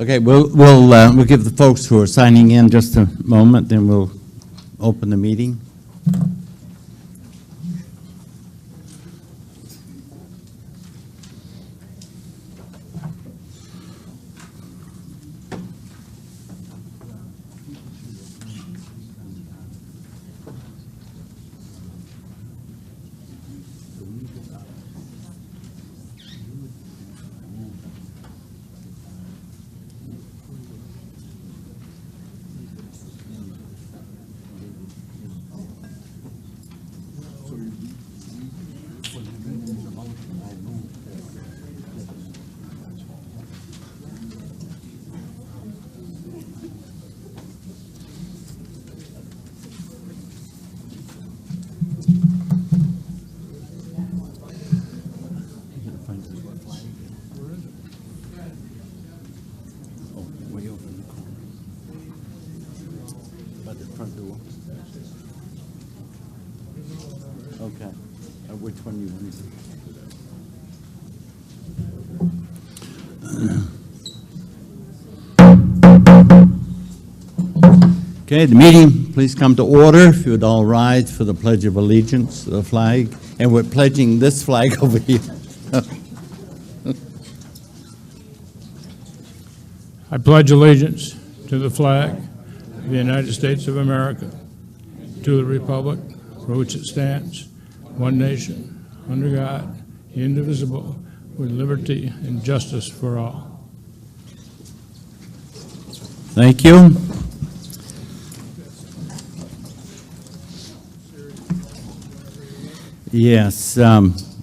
Okay, we'll give the folks who are signing in just a moment, then we'll open the meeting. Okay. Which one you want to? Okay, the meeting, please come to order. If you would all rise for the Pledge of Allegiance to the flag. And we're pledging this flag over here. I pledge allegiance to the flag of the United States of America, to the republic for which it stands, one nation, under God, indivisible, with liberty and justice for all. Thank you. Yes,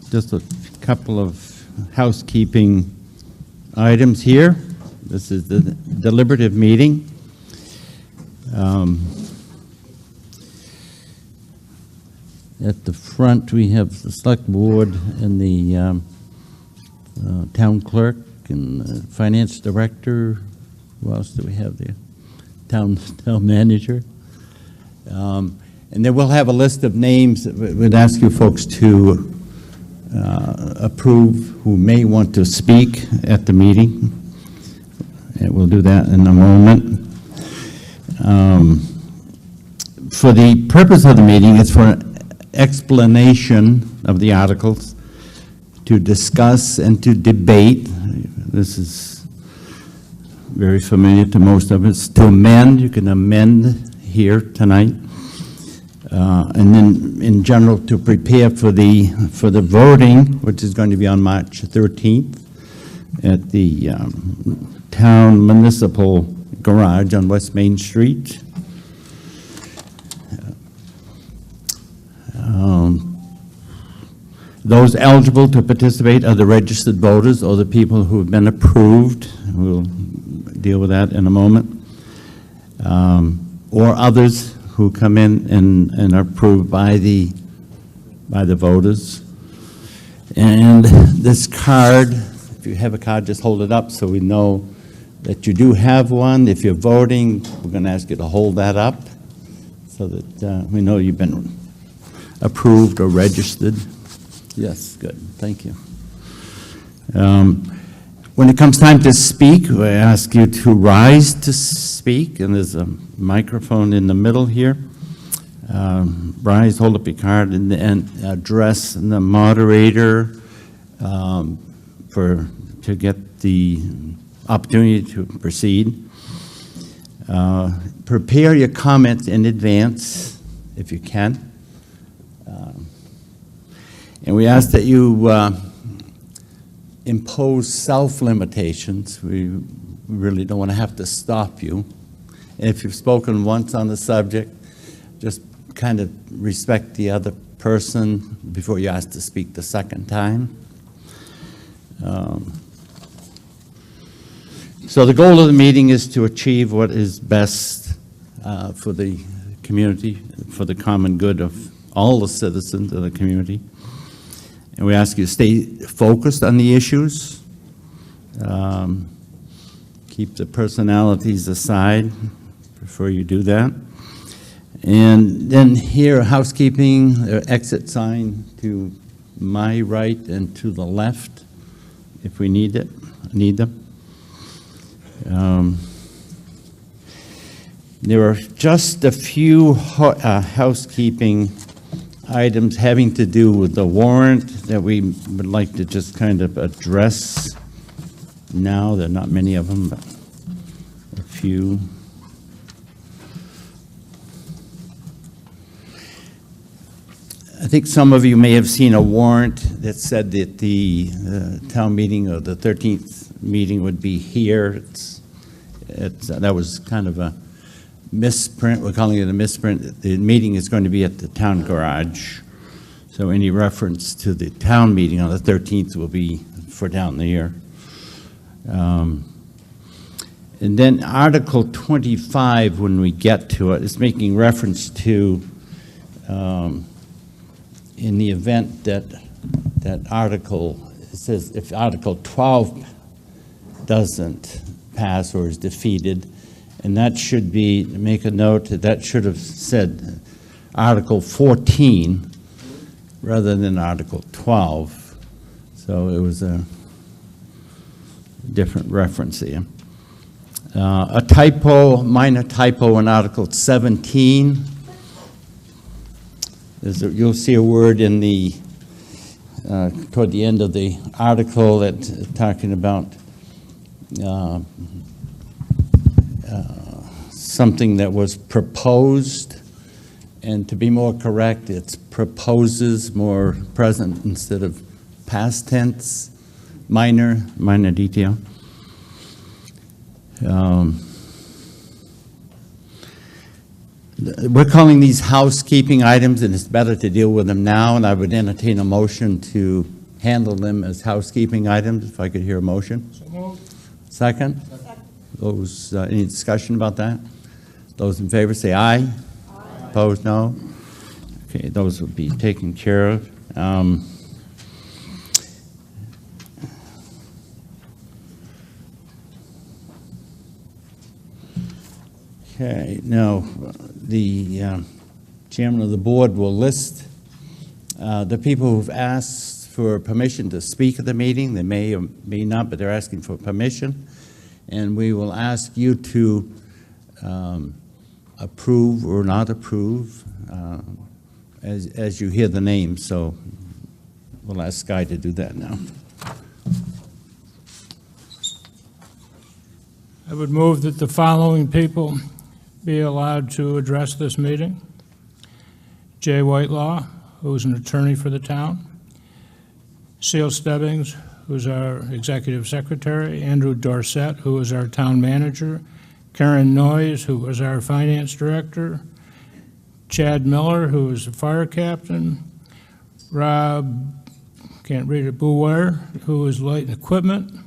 just a couple of housekeeping items here. This is the deliberative meeting. At the front, we have the select board and the town clerk and the finance director. Who else do we have there? Town manager. And then we'll have a list of names that we'd ask you folks to approve who may want to speak at the meeting. And we'll do that in a moment. For the purpose of the meeting, it's for an explanation of the articles, to discuss and to debate. This is very familiar to most of us. To amend, you can amend here tonight. And then in general to prepare for the voting, which is going to be on March 13th at the town municipal garage on West Main Street. Those eligible to participate are the registered voters or the people who have been approved. We'll deal with that in a moment. Or others who come in and are approved by the voters. And this card, if you have a card, just hold it up so we know that you do have one. If you're voting, we're going to ask you to hold that up so that we know you've been approved or registered. Yes, good, thank you. When it comes time to speak, we ask you to rise to speak, and there's a microphone in the middle here. Rise, hold up your card, and address the moderator to get the opportunity to proceed. Prepare your comments in advance, if you can. And we ask that you impose self-limitations. We really don't want to have to stop you. And if you've spoken once on the subject, just kind of respect the other person before you ask to speak the second time. So the goal of the meeting is to achieve what is best for the community, for the common good of all the citizens of the community. And we ask you to stay focused on the issues, keep the personalities aside before you do that. And then here, housekeeping, exit sign to my right and to the left if we need them. There are just a few housekeeping items having to do with the warrant that we would like to just kind of address now. There are not many of them, but a few. I think some of you may have seen a warrant that said that the town meeting or the 13th meeting would be here. That was kind of a misprint. We're calling it a misprint. The meeting is going to be at the town garage. So any reference to the town meeting on the 13th will be for down there. And then Article 25, when we get to it, is making reference to in the event that article, it says if Article 12 doesn't pass or is defeated, and that should be, make a note, that should have said Article 14 rather than Article 12. So it was a different reference there. A typo, minor typo in Article 17. You'll see a word in the, toward the end of the article that's talking about something that was proposed, and to be more correct, it's proposes, more present instead of past tense, minor detail. We're calling these housekeeping items, and it's better to deal with them now, and I would entertain a motion to handle them as housekeeping items, if I could hear a motion. So moved. Second? Those, any discussion about that? Those in favor say aye. Aye. Opposed, no? Okay, those will be taken care of. Okay, now the chairman of the board will list the people who've asked for permission to speak at the meeting. They may or may not, but they're asking for permission. And we will ask you to approve or not approve as you hear the names. So we'll ask Guy to do that now. I would move that the following people be allowed to address this meeting. Jay Whitelaw, who is an attorney for the town. Seal Stebbings, who's our executive secretary. Andrew Dorset, who is our town manager. Karen Noyes, who is our finance director. Chad Miller, who is the fire captain. Rob, can't read it, Boulware, who is light and equipment.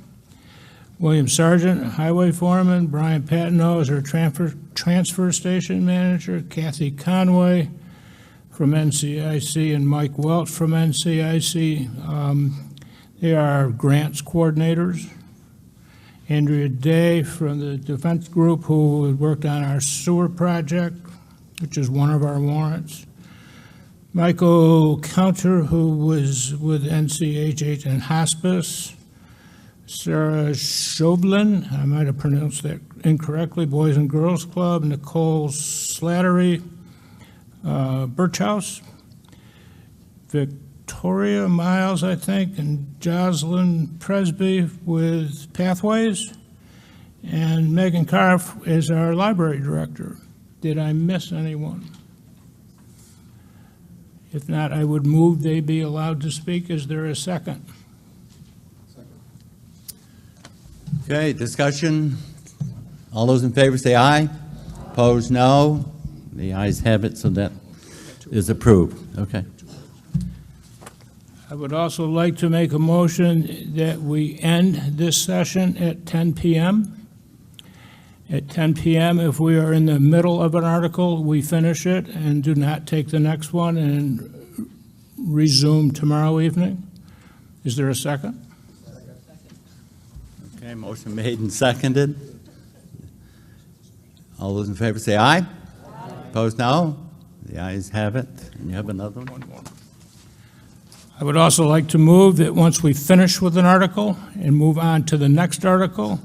William Sargent, highway foreman. Brian Patino is our transfer station manager. Kathy Conway from NCIC and Mike Welch from NCIC. They are grants coordinators. Andrea Day from the defense group, who worked on our sewer project, which is one of our warrants. Michael Counter, who was with NCHH and hospice. Sarah Chauvelin, I might have pronounced that incorrectly, Boys and Girls Club. Nicole Slattery, Birchhouse. Victoria Miles, I think, and Jocelyn Presby with Pathways. And Megan Carf is our library director. Did I miss anyone? If not, I would move they be allowed to speak. Is there a second? Okay, discussion. All those in favor say aye. Opposed, no. The ayes have it, so that is approved. Okay. I would also like to make a motion that we end this session at 10 p.m. At 10 p.m., if we are in the middle of an article, we finish it and do not take the next one and resume tomorrow evening. Is there a second? Okay, motion made and seconded. All those in favor say aye. Aye. Opposed, no. The ayes have it. And you have another one? One more. I would also like to move that once we finish with an article and move on to the next article,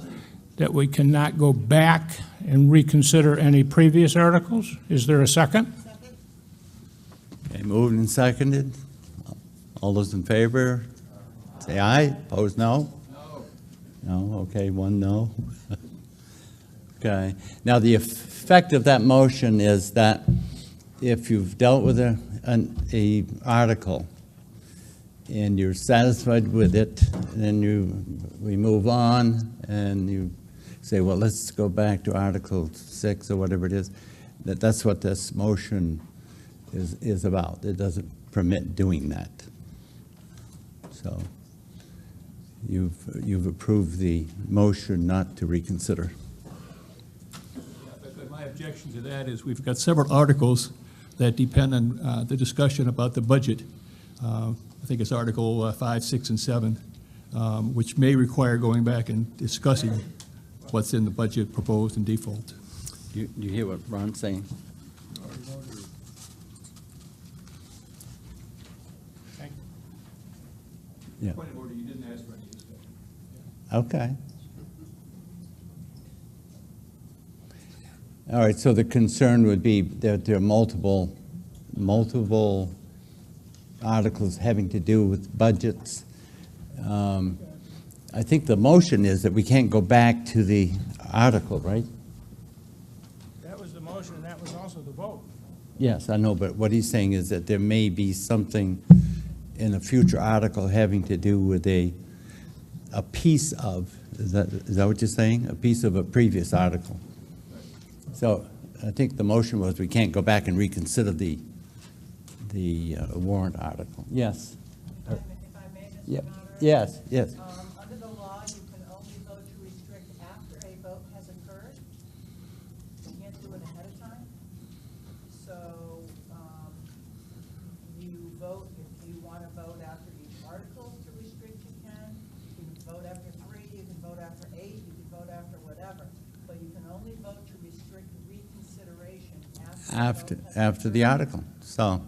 that we cannot go back and reconsider any previous articles. Is there a second? Okay, moved and seconded. All those in favor, say aye. Opposed, no? No, okay, one no. Okay. Now, the effect of that motion is that if you've dealt with a article and you're satisfied with it, then we move on and you say, well, let's go back to Article 6 or whatever it is. That's what this motion is about. It doesn't permit doing that. So you've approved the motion not to reconsider. But my objection to that is we've got several articles that depend on the discussion about the budget. I think it's Article 5, 6, and 7, which may require going back and discussing what's in the budget proposed in default. You hear what Ron's saying? Yeah. Point of order, you didn't ask for any discussion. Okay. All right, so the concern would be that there are multiple articles having to do with budgets. I think the motion is that we can't go back to the article, right? That was the motion, and that was also the vote. Yes, I know, but what he's saying is that there may be something in a future article having to do with a piece of, is that what you're saying? A piece of a previous article. So I think the motion was we can't go back and reconsider the warrant article. Yes? If I may, Mr. Yep. Moderator? Yes, yes. Under the law, you can only vote to restrict after a vote has occurred. You can't do it ahead of time. So, you vote, if you want to vote after each article to restrict, you can. You can vote after 3, you can vote after 8, you can vote after whatever. But you can only vote to restrict reconsideration After the article, so.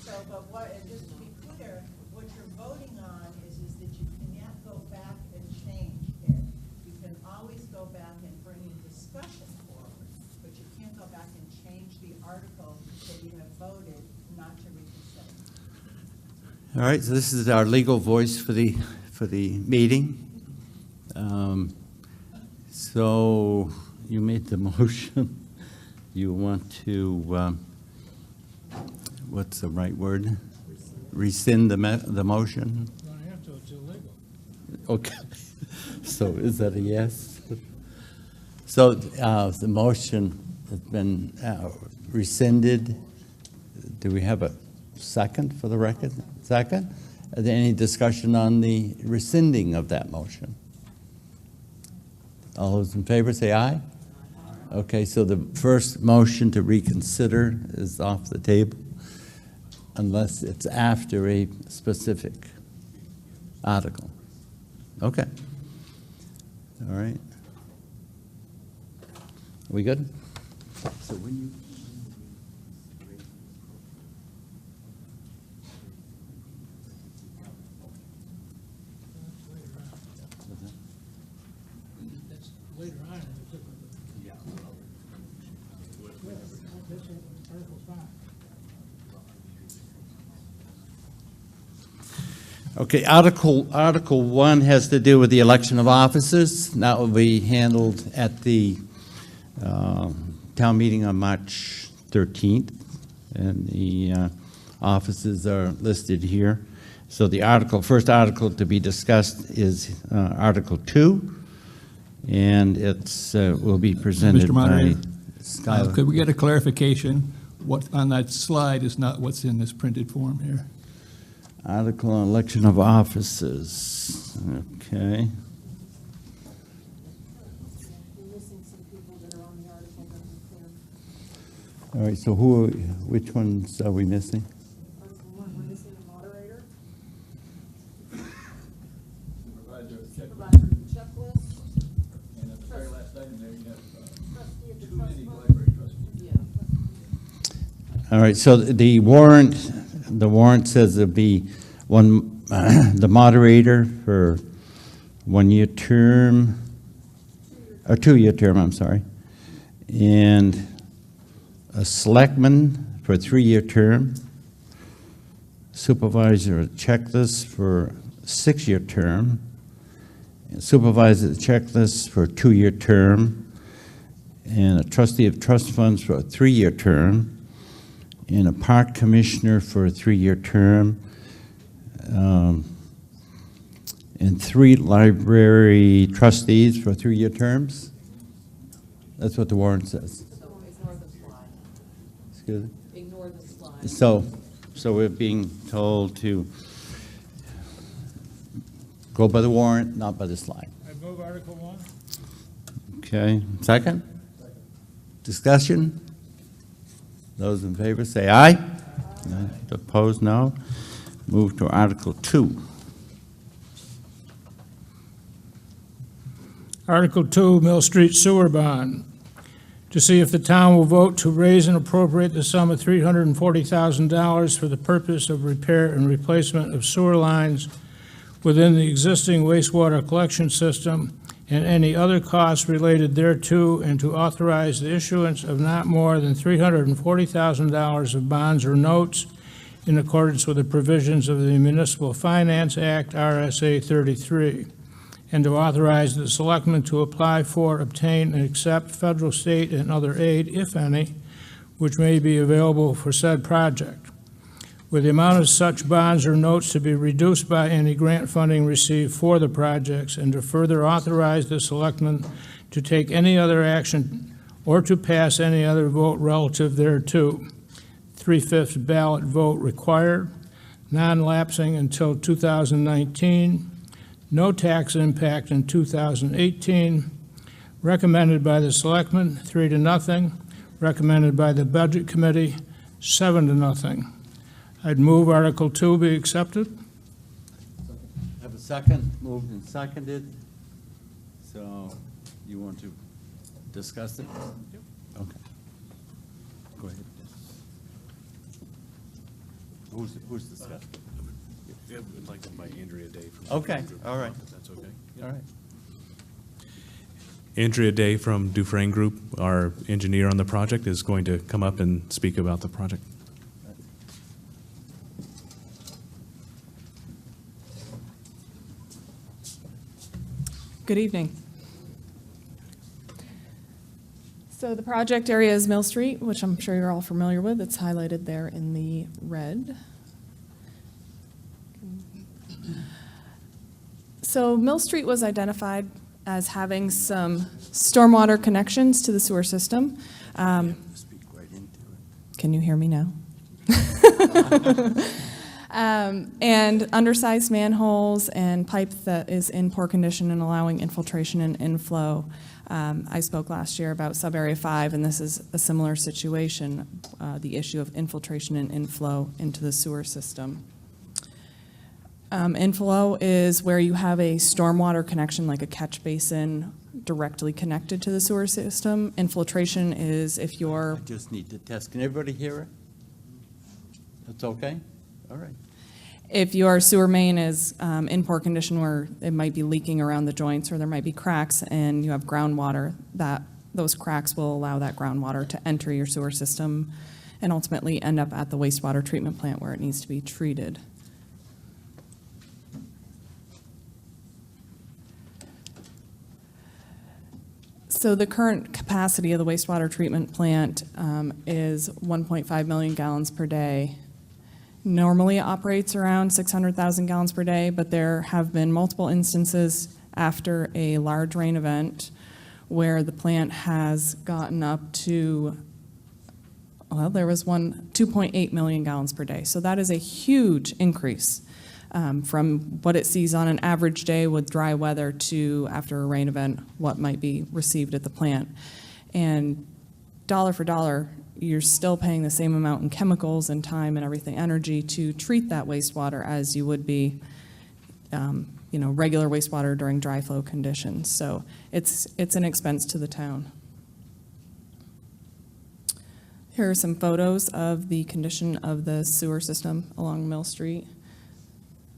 So, but what, and just to be clear, what you're voting on is that you cannot go back and change it. You can always go back and bring in discussion forward, but you can't go back and change the article that you have voted not to reconsider. All right, so this is our legal voice for the meeting. So you made the motion. You want to, what's the right word? Rescind the motion? You don't have to, it's illegal. Okay. So is that a yes? So the motion has been rescinded. Do we have a second for the record? Second? Is there any discussion on the rescinding of that motion? All those in favor say aye. Okay, so the first motion to reconsider is off the table unless it's after a specific article. Okay. All right. Are we good? So when you That's later on. This is Article 5. Okay, Article 1 has to do with the election of officers. That will be handled at the town meeting on March 13th, and the offices are listed here. So the first article to be discussed is Article 2, and it's will be presented Mr. by Moderator, Skylar. could we get a clarification? What on that slide is not what's in this printed form here. Article on election of officers. Okay. We're missing some people that are on the article that are clear. All right, so which ones are we missing? Article 1, we're missing a moderator, supervisor checklist, And at the very last item there, you have trustee of the too trust many fund. library trustees. Yeah. All right, so the warrant says there'll be one, the moderator for 1-year term, a 2-year term, I'm sorry, and a selectman for a 3-year term, supervisor checklist for a 6-year term, and supervisor checklist for a 2-year term, and a trustee of trust funds for a 3-year term, and a park commissioner for a 3-year term, and 3 library trustees for 3-year terms. That's what the warrant says. So ignore the slide. Excuse me? Ignore the slide. So we're being told to go by the warrant, not by the slide. I move Article 1. Okay, second? Discussion? Those in favor say aye. Aye. Opposed, no. Move to Article 2. Article 2, Mill Street Sewer Bond. To see if the town will vote to raise and appropriate the sum of $340,000 for the purpose of repair and replacement of sewer lines within the existing wastewater collection system and any other costs related thereto, and to authorize the issuance of not more than $340,000 of bonds or notes in accordance with the provisions of the Municipal Finance Act, RSA 33, and to authorize the selectmen to apply for, obtain, and accept federal, state, and other aid, if any, which may be available for said project, with the amount of such bonds or notes to be reduced by any grant funding received for the projects, and to further authorize the selectmen to take any other action or to pass any other vote relative thereto. 3/5 ballot vote required, non-lapsing until 2019, no tax impact in 2018, recommended by the selectmen, 3-0, recommended by the Budget Committee, 7-0. I'd move Article 2 be accepted. Have a second, moved and seconded. So you want to discuss it? Yep. Okay. Go ahead. Who's discussing? Yeah, I'd like to invite Andrea Day from. Okay, all right. If that's okay. All right. Andrea Day from Dufresne Group, our engineer on the project, is going to come up and speak about the project. Good evening. So the project area is Mill Street, which I'm sure you're all familiar with. It's highlighted there in the red. So Mill Street was identified as having some stormwater connections to the sewer system. Speak right into it. Can you hear me now? And undersized manholes and pipe that is in poor condition and allowing infiltration and inflow. I spoke last year about sub-area 5, and this is a similar situation, the issue of infiltration and inflow into the sewer system. Inflow is where you have a stormwater connection, like a catch basin, directly connected to the sewer system. Infiltration is if you're... I just need to test. Can everybody hear it? That's okay? All right. If your sewer main is in poor condition where it might be leaking around the joints or there might be cracks and you have groundwater, those cracks will allow that groundwater to enter your sewer system and ultimately end up at the wastewater treatment plant where it needs to be treated. So the current capacity of the wastewater treatment plant is 1.5 million gallons per day. Normally it operates around 600,000 gallons per day, but there have been multiple instances after a large rain event where the plant has gotten up to, well, there was one, 2.8 million gallons per day. So that is a huge increase from what it sees on an average day with dry weather to, after a rain event, what might be received at the plant. And dollar for dollar, you're still paying the same amount in chemicals and time and everything, energy, to treat that wastewater as you would be, regular wastewater during dry flow conditions. So it's an expense to the town. Here are some photos of the condition of the sewer system along Mill Street.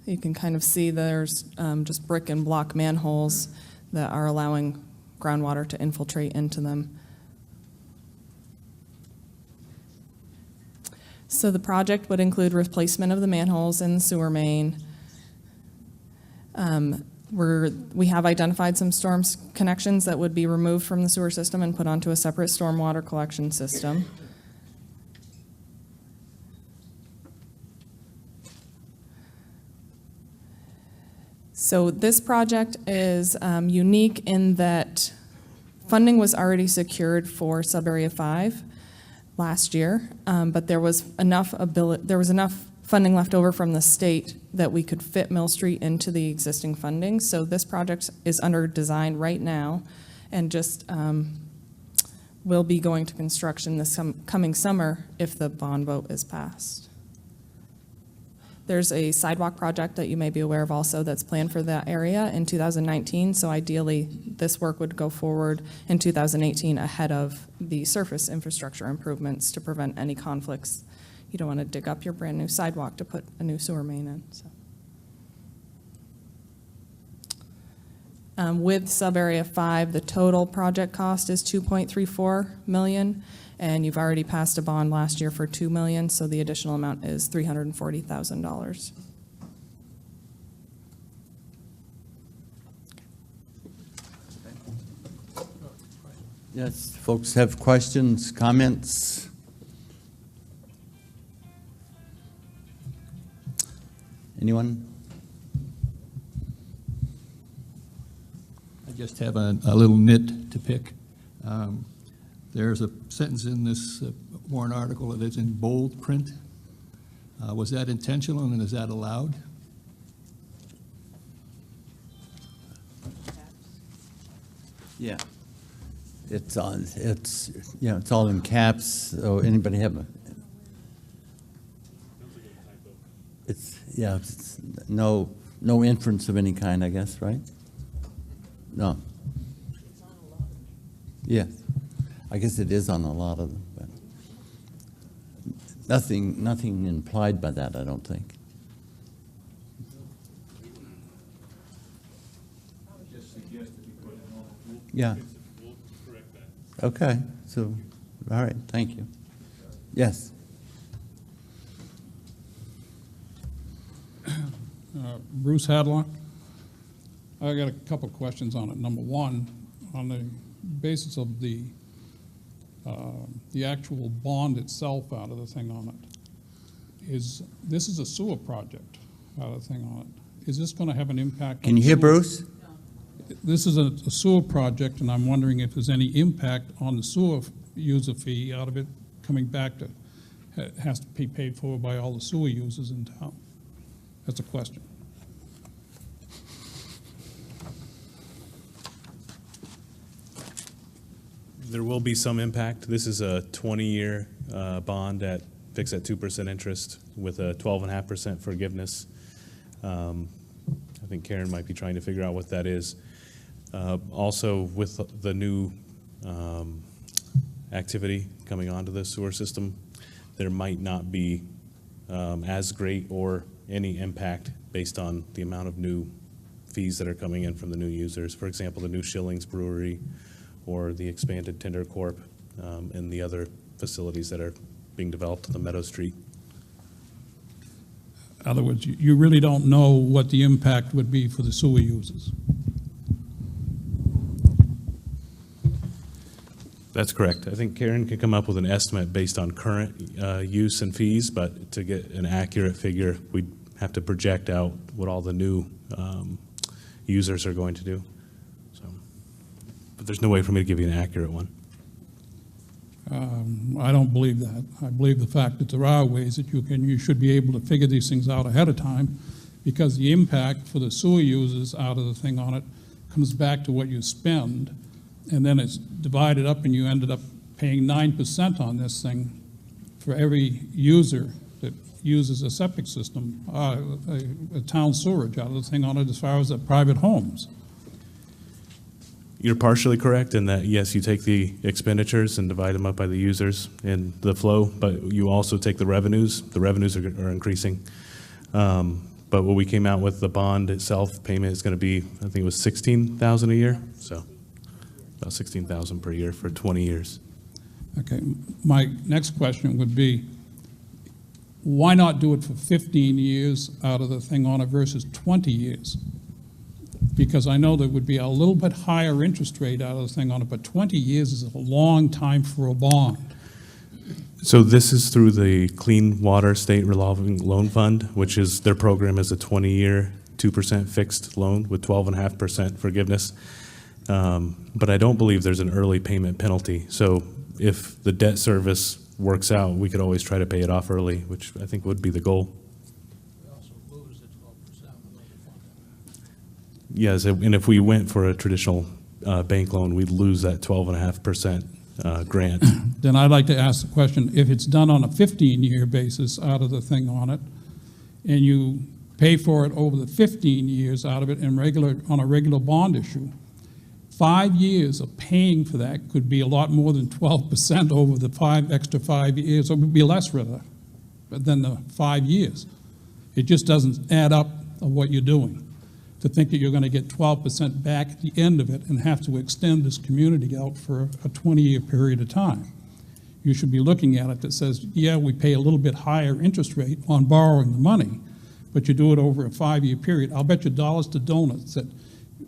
You can kind of see there's just brick and block manholes that are allowing groundwater to infiltrate into them. So the project would include replacement of the manholes in the sewer main. We have identified some connections that would be removed from the sewer system and put onto a separate stormwater collection system. So this project is unique in that funding was already secured for Sub-Area 5 last year, but there was enough funding left over from the state that we could fit Mill Street into the existing funding. So this project is under design right now and just will be going to construction this coming summer if the bond vote is passed. There's a sidewalk project that you may be aware of also that's planned for that area in 2019. So ideally, this work would go forward in 2018 ahead of the surface infrastructure improvements to prevent any conflicts. You don't want to dig up your brand new sidewalk to put a new sewer main in. So. With Sub-Area 5, the total project cost is $2.34 million. And you've already passed a bond last year for $2 million, so the additional amount is $340,000. Yes, folks have questions, comments? Anyone? I just have a little nit to pick. There's a sentence in this warrant article that is in bold print. Was that intentional, and is that allowed? Yeah. It's all in caps, so anybody have it's no inference of any kind, I guess, right? No. Yes. I guess it is on a lot of them, but nothing implied by that, I don't think. Yeah. Okay, so, all right, thank you. Yes. Bruce Hadlock. I got a couple questions on it. Number one, on the basis of the actual bond itself out of the thing on it, this is a sewer project out of the thing on it. Is this going to have an impact? Can you hear Bruce? This is a sewer project, and I'm wondering if there's any impact on the sewer user fee out of it coming back to, it has to be paid for by all the sewer users in town. That's a question. There will be some impact. This is a 20-year bond fixed at 2% interest with a 12.5% forgiveness. I think Karen might be trying to figure out what that is. Also, with the new activity coming onto the sewer system, there might not be as great or any impact based on the amount of new fees that are coming in from the new users. For example, the new Schillings Brewery or the expanded Tinder Corp and the other facilities that are being developed on the Meadow Street. In other words, you really don't know what the impact would be for the sewer users. That's correct. I think Karen could come up with an estimate based on current use and fees, but to get an accurate figure, we'd have to project out what all the new users are going to do. So, but there's no way for me to give you an accurate one. I don't believe that. I believe the fact that there are ways that you should be able to figure these things out ahead of time, because the impact for the sewer users out of the thing on it comes back to what you spend, and then it's divided up, and you ended up paying 9% on this thing for every user that uses a septic system, a town sewerage out of the thing on it, as far as the private homes. You're partially correct in that, yes, you take the expenditures and divide them up by the users and the flow, but you also take the revenues. The revenues are increasing. But what we came out with, the bond itself, payment is going to be, I think it was $16,000 a year. So about 16,000 per year for 20 years. Okay, my next question would be, why not do it for 15 years out of the thing on it versus 20 years? Because I know there would be a little bit higher interest rate out of the thing on it, but 20 years is a long time for a bond. So this is through the Clean Water State Revolving Loan Fund, which is, their program is a 20-year, 2% fixed loan with 12.5% forgiveness. But I don't believe there's an early payment penalty. So if the debt service works out, we could always try to pay it off early, which I think would be the goal. We also lose the 12% Yes, and if we went for a traditional bank loan, we'd lose that 12.5% grant. Then I'd like to ask the question, if it's done on a 15-year basis out of the thing on it, and you pay for it over the 15 years out of it on a regular bond issue, 5 years of paying for that could be a lot more than 12% over the extra 5 years, or it would be less rather, than the 5 years. It just doesn't add up of what you're doing. To think that you're going to get 12% back at the end of it and have to extend this community out for a 20-year period of time. You should be looking at it that says, yeah, we pay a little bit higher interest rate on borrowing the money, but you do it over a 5-year period. I'll bet you dollars to donuts that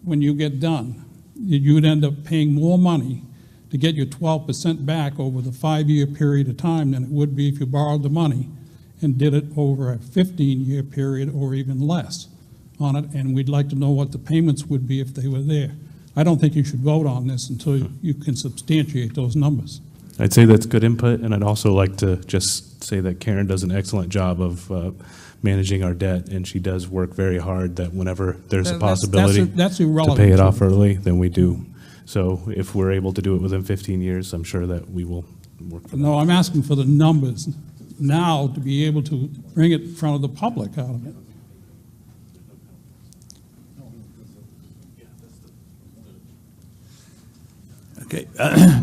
when you get done, you would end up paying more money to get your 12% back over the 5-year period of time than it would be if you borrowed the money and did it over a 15-year period or even less on it, and we'd like to know what the payments would be if they were there. I don't think you should vote on this until you can substantiate those numbers. I'd say that's good input, and I'd also like to just say that Karen does an excellent job of managing our debt, and she does work very hard that whenever there's a possibility That's to irrelevant pay it to off me. early, then we do. So if we're able to do it within 15 years, I'm sure that we will work for that. No, I'm asking for the numbers now to be able to bring it in front of the public out of it. Okay,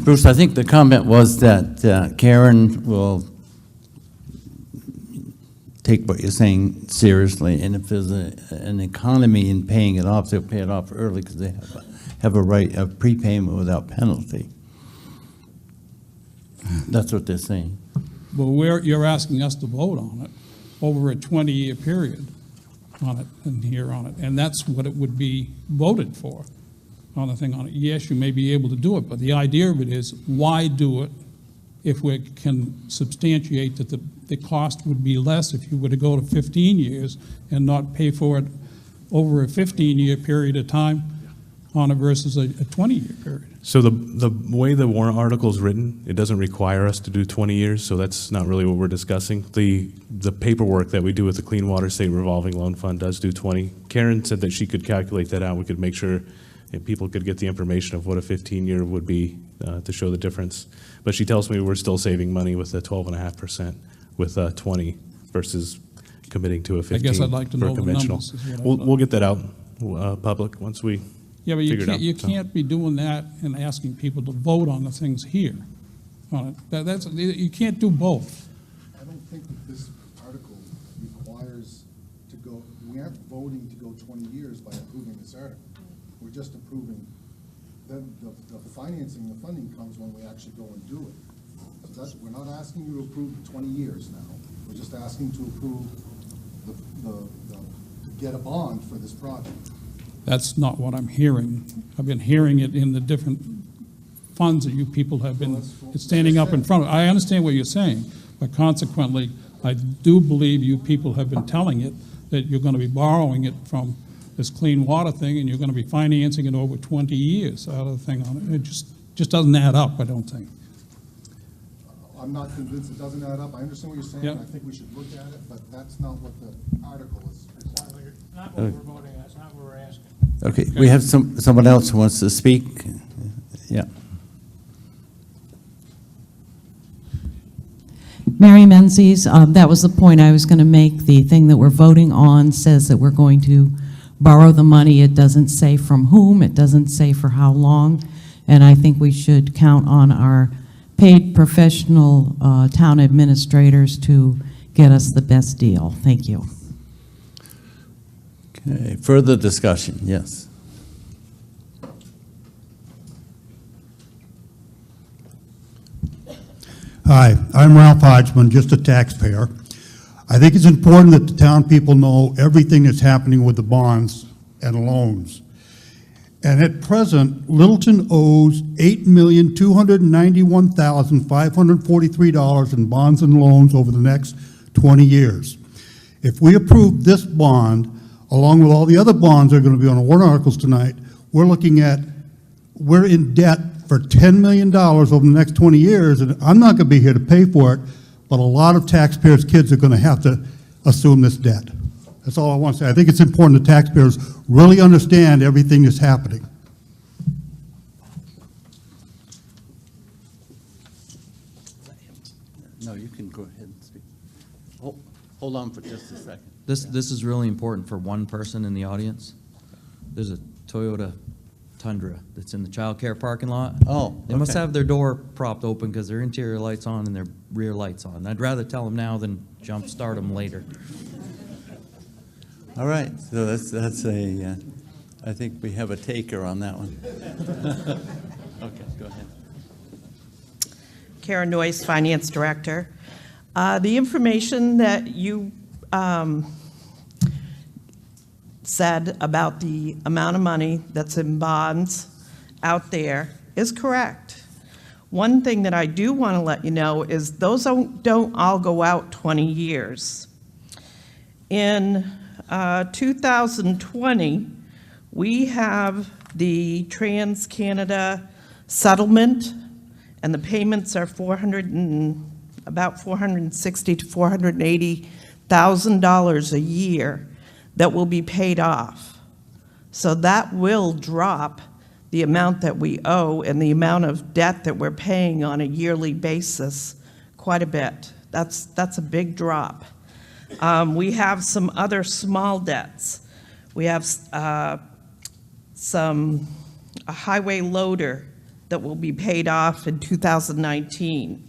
Bruce, I think the comment was that Karen will take what you're saying seriously, and if there's an economy in paying it off, they'll pay it off early because they have a right of prepayment without penalty. That's what they're saying. Well, you're asking us to vote on it over a 20-year period on it and here on it, and that's what it would be voted for on the thing on it. Yes, you may be able to do it, but the idea of it is, why do it if we can substantiate that the cost would be less if you were to go to 15 years and not pay for it over a 15-year period of time on it versus a 20-year period? So the way the warrant article is written, it doesn't require us to do 20 years, so that's not really what we're discussing. The paperwork that we do with the Clean Water State Revolving Loan Fund does do 20. Karen said that she could calculate that out. We could make sure that people could get the information of what a 15-year would be to show the difference. But she tells me we're still saving money with the 12.5% with 20 versus committing to a 15 I guess I'd like to for know the conventional. numbers. is what I'd We'll like. get that out public once we Yeah, but figure it out. you can't be doing that and asking people to vote on the things here on it. You can't do both. I don't think that this article requires to go, we aren't voting to go 20 years by approving this article. We're just approving, then the financing, the funding comes when we actually go and do it. So that's, we're not asking you to approve the 20 years now. We're just asking to approve to get a bond for this project. That's not what I'm hearing. I've been hearing it in the different funds that you people have been standing up in front of. I understand what you're saying, but consequently, I do believe you people have been telling it that you're going to be borrowing it from this clean water thing, and you're going to be financing it over 20 years out of the thing on it. It just doesn't add up, I don't think. I'm not convinced it doesn't add up. I understand what you're saying. Yep. I think we should look at it, but that's not what the article is. Not what we're voting on, that's not what we're asking. Okay, we have someone else who wants to speak. Yeah. Mary Menzies, that was the point I was going to make. The thing that we're voting on says that we're going to borrow the money. It doesn't say from whom, it doesn't say for how long, and I think we should count on our paid professional town administrators to get us the best deal. Thank you. Okay, further discussion, yes. Hi, I'm Ralph Hodgman, just a taxpayer. I think it's important that the town people know everything that's happening with the bonds and loans. And at present, Littleton owes $8,291,543 in bonds and loans over the next 20 years. If we approve this bond, along with all the other bonds that are going to be on the warrant articles tonight, we're in debt for $10 million over the next 20 years, and I'm not going to be here to pay for it, but a lot of taxpayers' kids are going to have to assume this debt. That's all I want to say. I think it's important that taxpayers really understand everything that's happening. No, you can go ahead and speak. Hold on for just a second. This is really important for one person in the audience. There's a Toyota Tundra that's in the child care parking lot. Oh, They must okay. have their door propped open because their interior light's on and their rear light's on. I'd rather tell them now than jump start them later. All right, so that's a, I think we have a taker on that one. Okay, go ahead. Karen Noyce, Finance Director. The information that you said about the amount of money that's in bonds out there is correct. One thing that I do want to let you know is those don't all go out 20 years. In 2020, we have the Trans-Canada settlement, and the payments are about $460,000 to $480,000 a year that will be paid off. So that will drop the amount that we owe and the amount of debt that we're paying on a yearly basis quite a bit. That's a big drop. We have some other small debts. We have a highway loader that will be paid off in 2019.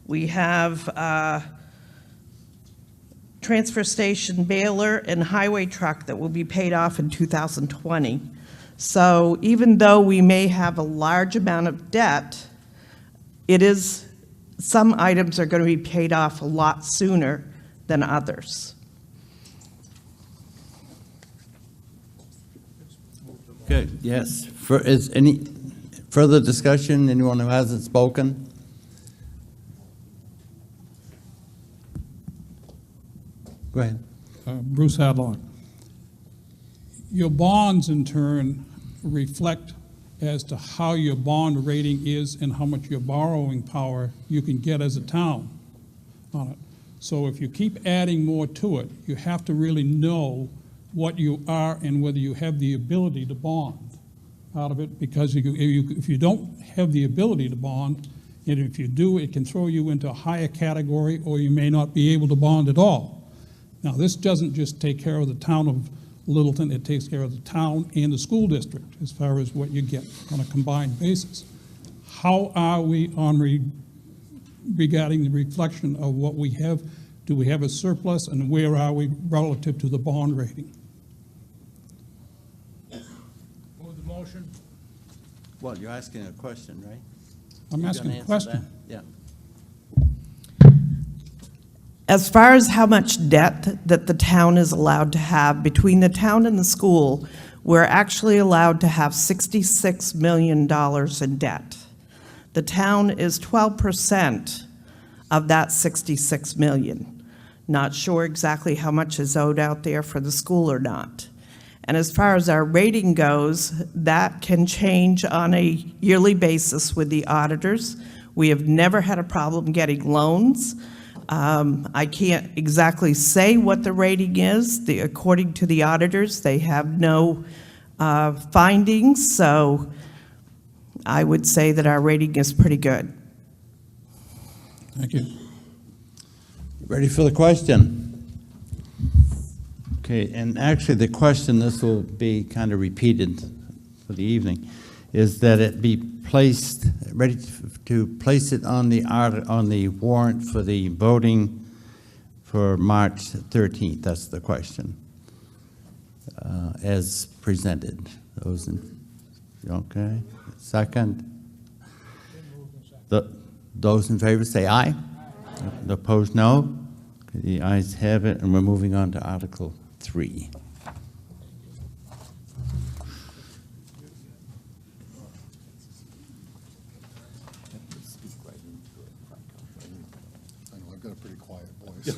We have transfer station baler and highway truck that will be paid off in 2020. So even though we may have a large amount of debt, some items are going to be paid off a lot sooner than others. Good, yes. Is any further discussion? Anyone who hasn't spoken? Go ahead. Bruce Hadlock. Your bonds, in turn, reflect as to how your bond rating is and how much your borrowing power you can get as a town on it. So if you keep adding more to it, you have to really know what you are and whether you have the ability to bond out of it, because if you don't have the ability to bond, and if you do, it can throw you into a higher category, or you may not be able to bond at all. Now, this doesn't just take care of the town of Littleton, it takes care of the town and the school district as far as what you get on a combined basis. How are we regarding the reflection of what we have? Do we have a surplus, and where are we relative to the bond rating? Move the motion. Well, you're asking a question, right? I'm You asking gonna a answer question. that? Yeah. As far as how much debt that the town is allowed to have, between the town and the school, we're actually allowed to have $66 million in debt. The town is 12% of that $66 million. Not sure exactly how much is owed out there for the school or not. And as far as our rating goes, that can change on a yearly basis with the auditors. We have never had a problem getting loans. I can't exactly say what the rating is. According to the auditors, they have no findings, so I would say that our rating is pretty good. Thank you. Ready for the question? Okay, and actually the question, this will be kind of repeated for the evening, is that it be placed, ready to place it on the warrant for the voting for March 13th. That's the question, as presented. Those in, okay? Second? Those in favor say aye. The opposed, no. The ayes have it, and we're moving on to Article 3. I know, I've got a pretty quiet voice.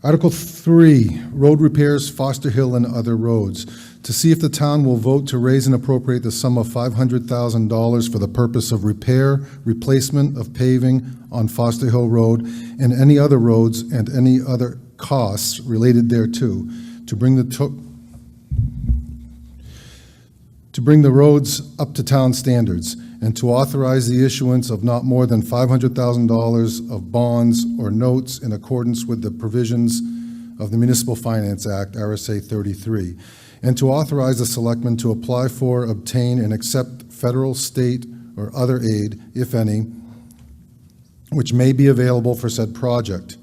Article 3, road repairs, Foster Hill and other roads. To see if the town will vote to raise and appropriate the sum of $500,000 for the purpose of repair, replacement of paving on Foster Hill Road and any other roads and any other costs related thereto, to bring the roads up to town standards, and to authorize the issuance of not more than $500,000 of bonds or notes in accordance with the provisions of the Municipal Finance Act, RSA 33, and to authorize the selectmen to apply for, obtain, and accept federal, state, or other aid, if any, which may be available for said project,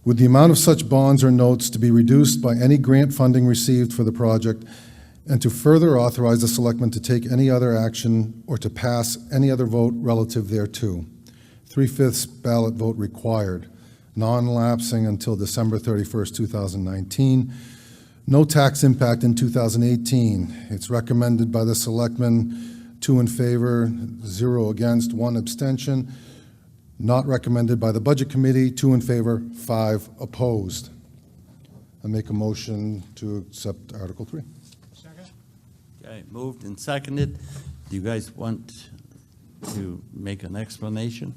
with the amount of such bonds or notes to be reduced by any grant funding received for the project, and to further authorize the selectmen to take any other action or to pass any other vote relative thereto. 3/5 ballot vote required, non-lapsing until December 31st, 2019. No tax impact in 2018. It's recommended by the selectmen, 2 in favor, 0 against, 1 abstention. Not recommended by the Budget Committee, 2 in favor, 5 opposed. I make a motion to accept Article 3. Okay, moved and seconded. Do you guys want to make an explanation?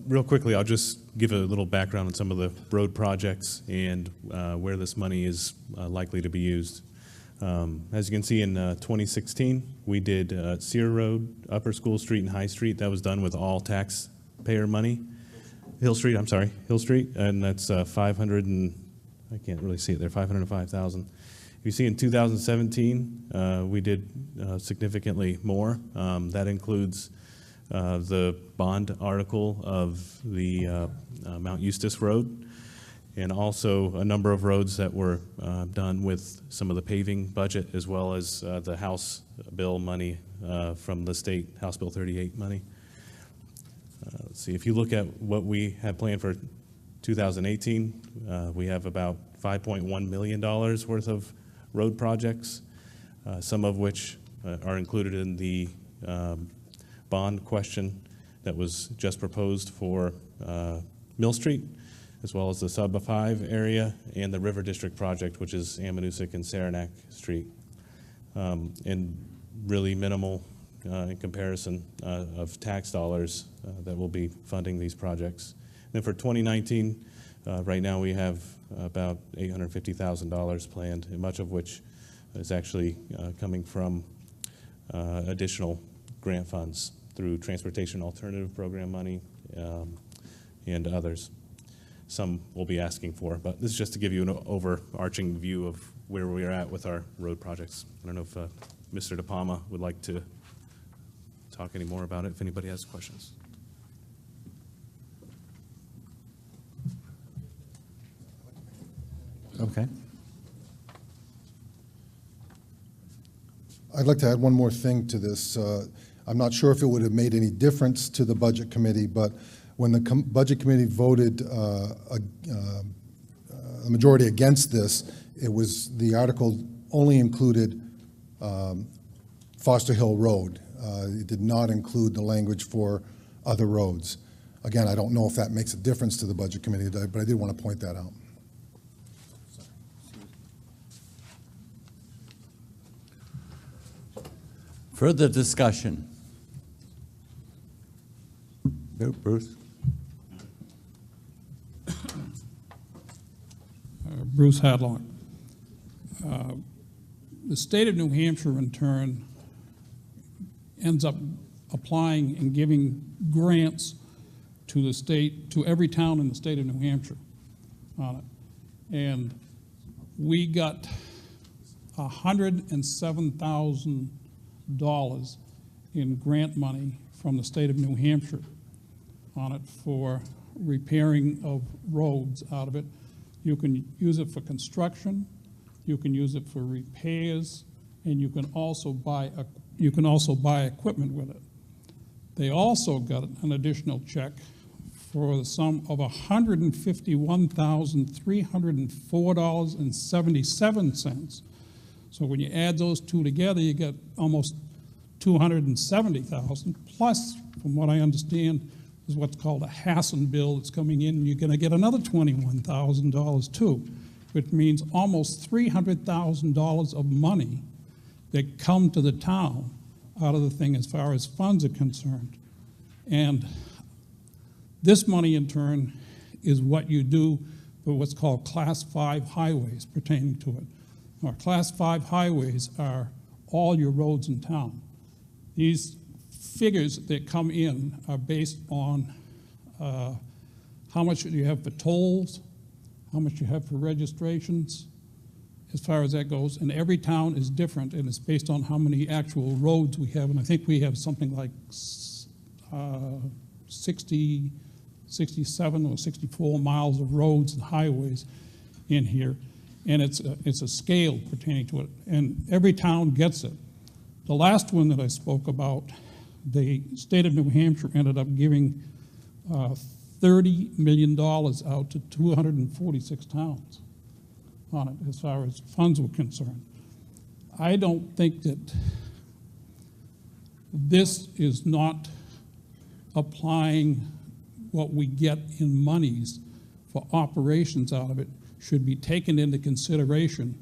Real quickly, I'll just give a little background on some of the road projects and where this money is likely to be used. As you can see, in 2016, we did Sear Road, Upper School Street, and High Street. That was done with all taxpayer money. Hill Street, and that's 500 and, I can't really see it there, 505,000. You see in 2017, we did significantly more. That includes the bond article of the Mount Eustis Road, and also a number of roads that were done with some of the paving budget, as well as the House bill money from the state, House Bill 38 money. Let's see, if you look at what we have planned for 2018, we have about $5.1 million worth of road projects, some of which are included in the bond question that was just proposed for Mill Street, as well as the Sub 5 area and the River District project, which is Amanusick and Saranac Street, and really minimal in comparison of tax dollars that will be funding these projects. And then for 2019, right now we have about $850,000 planned, and much of which is actually coming from additional grant funds through Transportation Alternative Program money and others. Some we'll be asking for, but this is just to give you an overarching view of where we are at with our road projects. I don't know if Mr. De Palma would like to talk any more about it, if anybody has questions. Okay. I'd like to add one more thing to this. I'm not sure if it would have made any difference to the Budget Committee, but when the Budget Committee voted a majority against this, it was, the article only included Foster Hill Road. It did not include the language for other roads. Again, I don't know if that makes a difference to the Budget Committee, but I did want to point that out. Further discussion? Bruce? Bruce Hadlock. The state of New Hampshire, in turn, ends up applying and giving grants to the state, to every town in the state of New Hampshire on it. And we got $107,000 in grant money from the state of New Hampshire on it for repairing of roads out of it. You can use it for construction, you can use it for repairs, and you can also buy equipment with it. They also got an additional check for the sum of $151,304.77. So when you add those two together, you get almost $270,000, plus, from what I understand, is what's called a Hassan bill that's coming in, and you're gonna get another $21,000 too, which means almost $300,000 of money that come to the town out of the thing as far as funds are concerned. And this money, in turn, is what you do for what's called Class 5 highways pertaining to it. Our Class 5 highways are all your roads in town. These figures that come in are based on how much you have for tolls, how much you have for registrations, as far as that goes. And every town is different, and it's based on how many actual roads we have. And I think we have something like 67 or 64 miles of roads and highways in here. And it's a scale pertaining to it. And every town gets it. The last one that I spoke about, the state of New Hampshire ended up giving $30 million out to 246 towns on it as far as funds were concerned. I don't think that this is not applying what we get in monies for operations out of it should be taken into consideration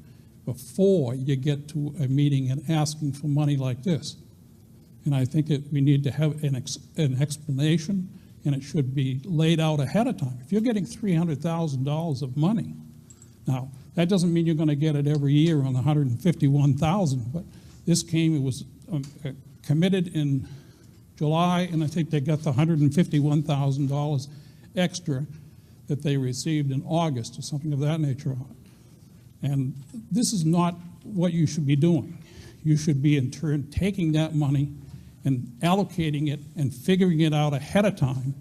before you get to a meeting and asking for money like this. And I think that we need to have an explanation, and it should be laid out ahead of time. If you're getting $300,000 of money, now, that doesn't mean you're going to get it every year on $151,000, but this came, it was committed in July, and I think they got the $151,000 extra that they received in August or something of that nature on it. And this is not what you should be doing. You should be, in turn, taking that money and allocating it and figuring it out ahead of time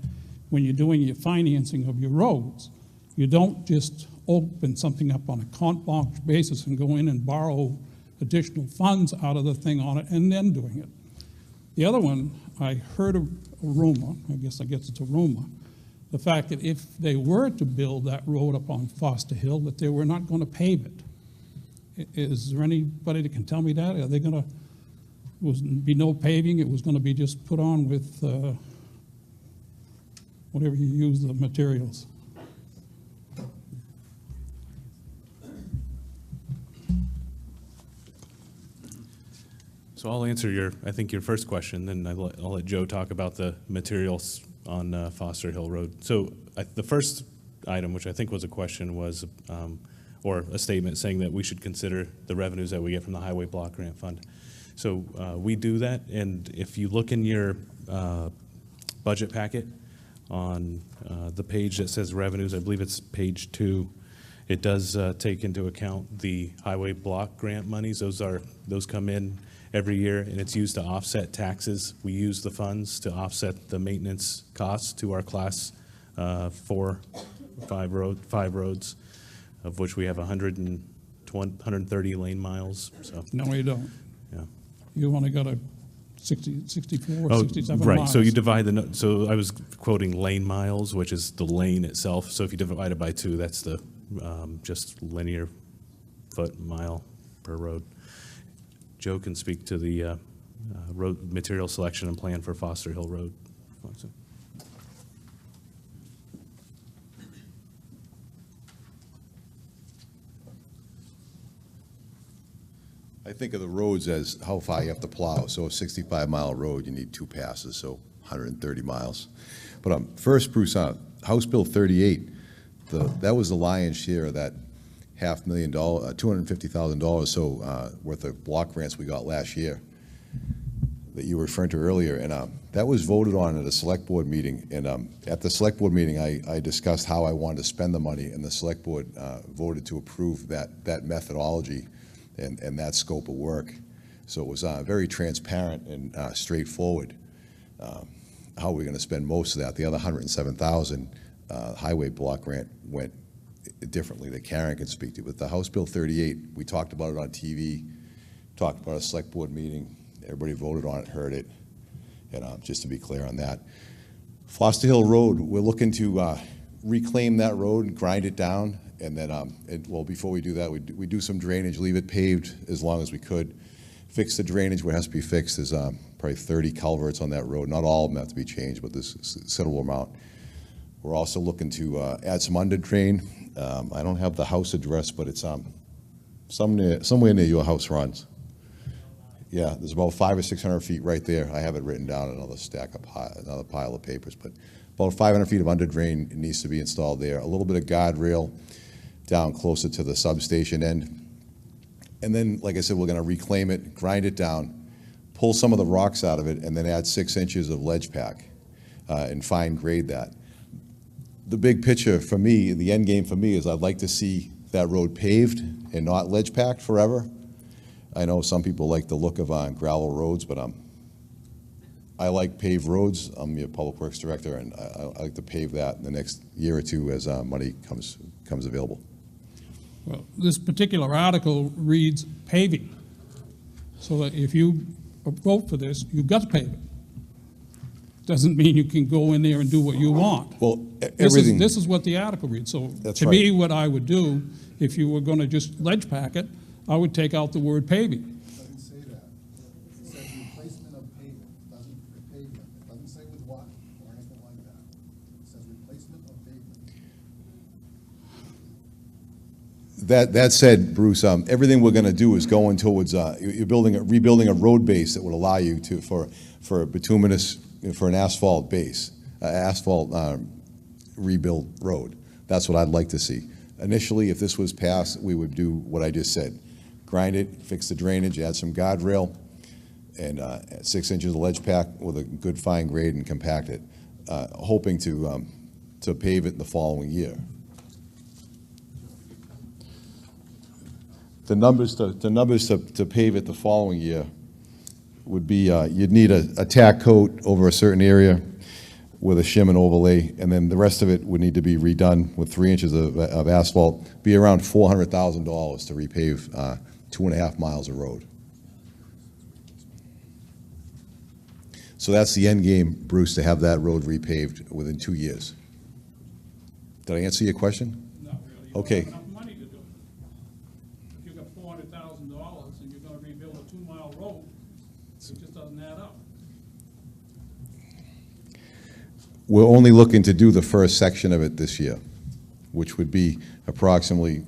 when you're doing your financing of your roads. You don't just open something up on a carte blanche basis and go in and borrow additional funds out of the thing on it and then doing it. The other one, I heard a rumor, I guess it's a rumor, the fact that if they were to build that road up on Foster Hill, that they were not going to pave it. Is there anybody that can tell me that? Are they going to, be no paving, it was going to be just put on with whatever you use, the materials? So I'll answer your first question, then I'll let Joe talk about the materials on Foster Hill Road. So the first item, which I think was a question, was, or a statement saying that we should consider the revenues that we get from the Highway Block Grant Fund. So we do that, and if you look in your budget packet on the page that says revenues, I believe it's page 2, it does take into account the Highway Block Grant monies. Those come in every year, and it's used to offset taxes. We use the funds to offset the maintenance costs to our class 5 roads, of which we have 130 lane miles. So No, you don't. yeah. You only got a 64, Oh, 67 right. miles. So you divide so I was quoting lane miles, which is the lane itself. So if you divide it by 2, that's the just linear foot mile per road. Joe can speak to the road material selection and plan for Foster Hill Road. I think of the roads as how far you have to plow. So a 65-mile road, you need 2 passes, so 130 miles. But first, Bruce, House Bill 38, that was the lion's share of that $500,000, $250,000 worth of block grants we got last year that you were referring to earlier. And that was voted on at a select board meeting. And at the select board meeting, I discussed how I wanted to spend the money, and the select board voted to approve that methodology and that scope of work. So it was very transparent and straightforward. how we're gonna spend most of that. The other 107,000 highway block grant went differently that Karen can speak to. But the House Bill 38, we talked about it on TV, talked about a select board meeting, everybody voted on it, heard it, and just to be clear on that. Foster Hill Road, we're looking to reclaim that road and grind it down, and then, well, before we do that, we do some drainage, leave it paved as long as we could, fix the drainage where it has to be fixed. There's probably 30 culverts on that road. Not all of them have to be changed, but there's a considerable amount. We're also looking to add some under drain. I don't have the house address, but it's somewhere near your house, Ron's. Yeah, there's about 500 or 600 feet right there. I have it written down in another pile of papers, but about 500 feet of under drain needs to be installed there. A little bit of guardrail down closer to the substation end. And then, like I said, we're gonna reclaim it, grind it down, pull some of the rocks out of it, and then add 6 inches of ledge pack and fine grade that. The big picture for me, the end game for me, is I'd like to see that road paved and not ledge packed forever. I know some people like the look of gravel roads, but I like paved roads. I'm your public works director, and I like to pave that in the next year or two as money comes available. Well, this particular article reads paving. So that if you vote for this, you've got to pave it. Doesn't mean you can go in there and do what you want. Well, This is what the article reads. So That's to me, right. what I would do, if you were going to just ledge pack it, I would take out the word paving. It doesn't say that. It says replacement of pavement. It doesn't pavement. It doesn't say with what or anything like that. It says replacement of pavement. That said, Bruce, everything we're gonna do is going towards, rebuilding a road base that would allow you to, for a bituminous, for an asphalt base, rebuild road. That's what I'd like to see. Initially, if this was passed, we would do what I just said. Grind it, fix the drainage, add some guardrail, and 6 inches of ledge pack with a good fine grade and compact it, hoping to pave it the following year. The numbers to pave it the following year would be, you'd need a tack coat over a certain area with a shim and overlay, and then the rest of it would need to be redone with 3 inches of asphalt, be around $400,000 to repave 2.5 miles of road. So that's the end game, Bruce, to have that road repaved within 2 years. Did I answer your question? Not really. Okay. You don't have enough money to do it. If you've got $400,000 and you're going to rebuild a 2-mile road, it just doesn't add up. We're only looking to do the first section of it this year, which would be approximately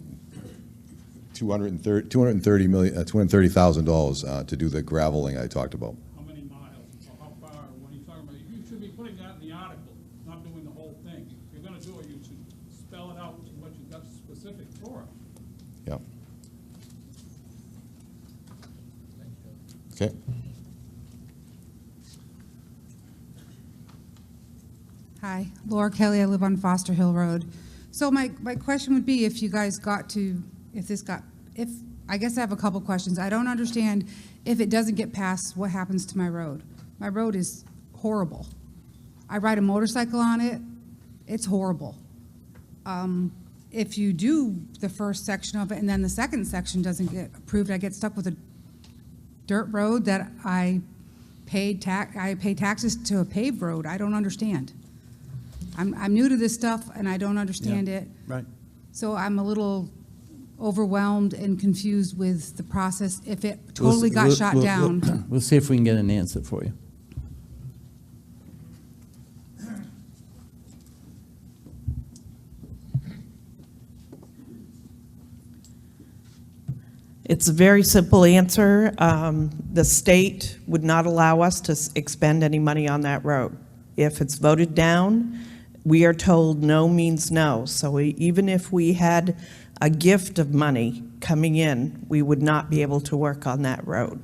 $230,000 to do the graveling I talked about. How many miles, or how far, what are you talking about? You should be putting that in the article, not doing the whole thing. If you're going to do it, you should spell it out what you've got specific for it. Yeah. Okay. Hi, Laura Kelly, I live on Foster Hill Road. So my question would be, if you guys I guess I have a couple questions. I don't understand, if it doesn't get passed, what happens to my road? My road is horrible. I ride a motorcycle on it, it's horrible. If you do the first section of it and then the second section doesn't get approved, I get stuck with a dirt road that I pay taxes to a paved road. I don't understand. I'm new to this stuff and I don't understand it. Right. So I'm a little overwhelmed and confused with the process if it totally got shot down. We'll see if we can get an answer for you. It's a very simple answer. The state would not allow us to expend any money on that road. If it's voted down, we are told no means no. So even if we had a gift of money coming in, we would not be able to work on that road.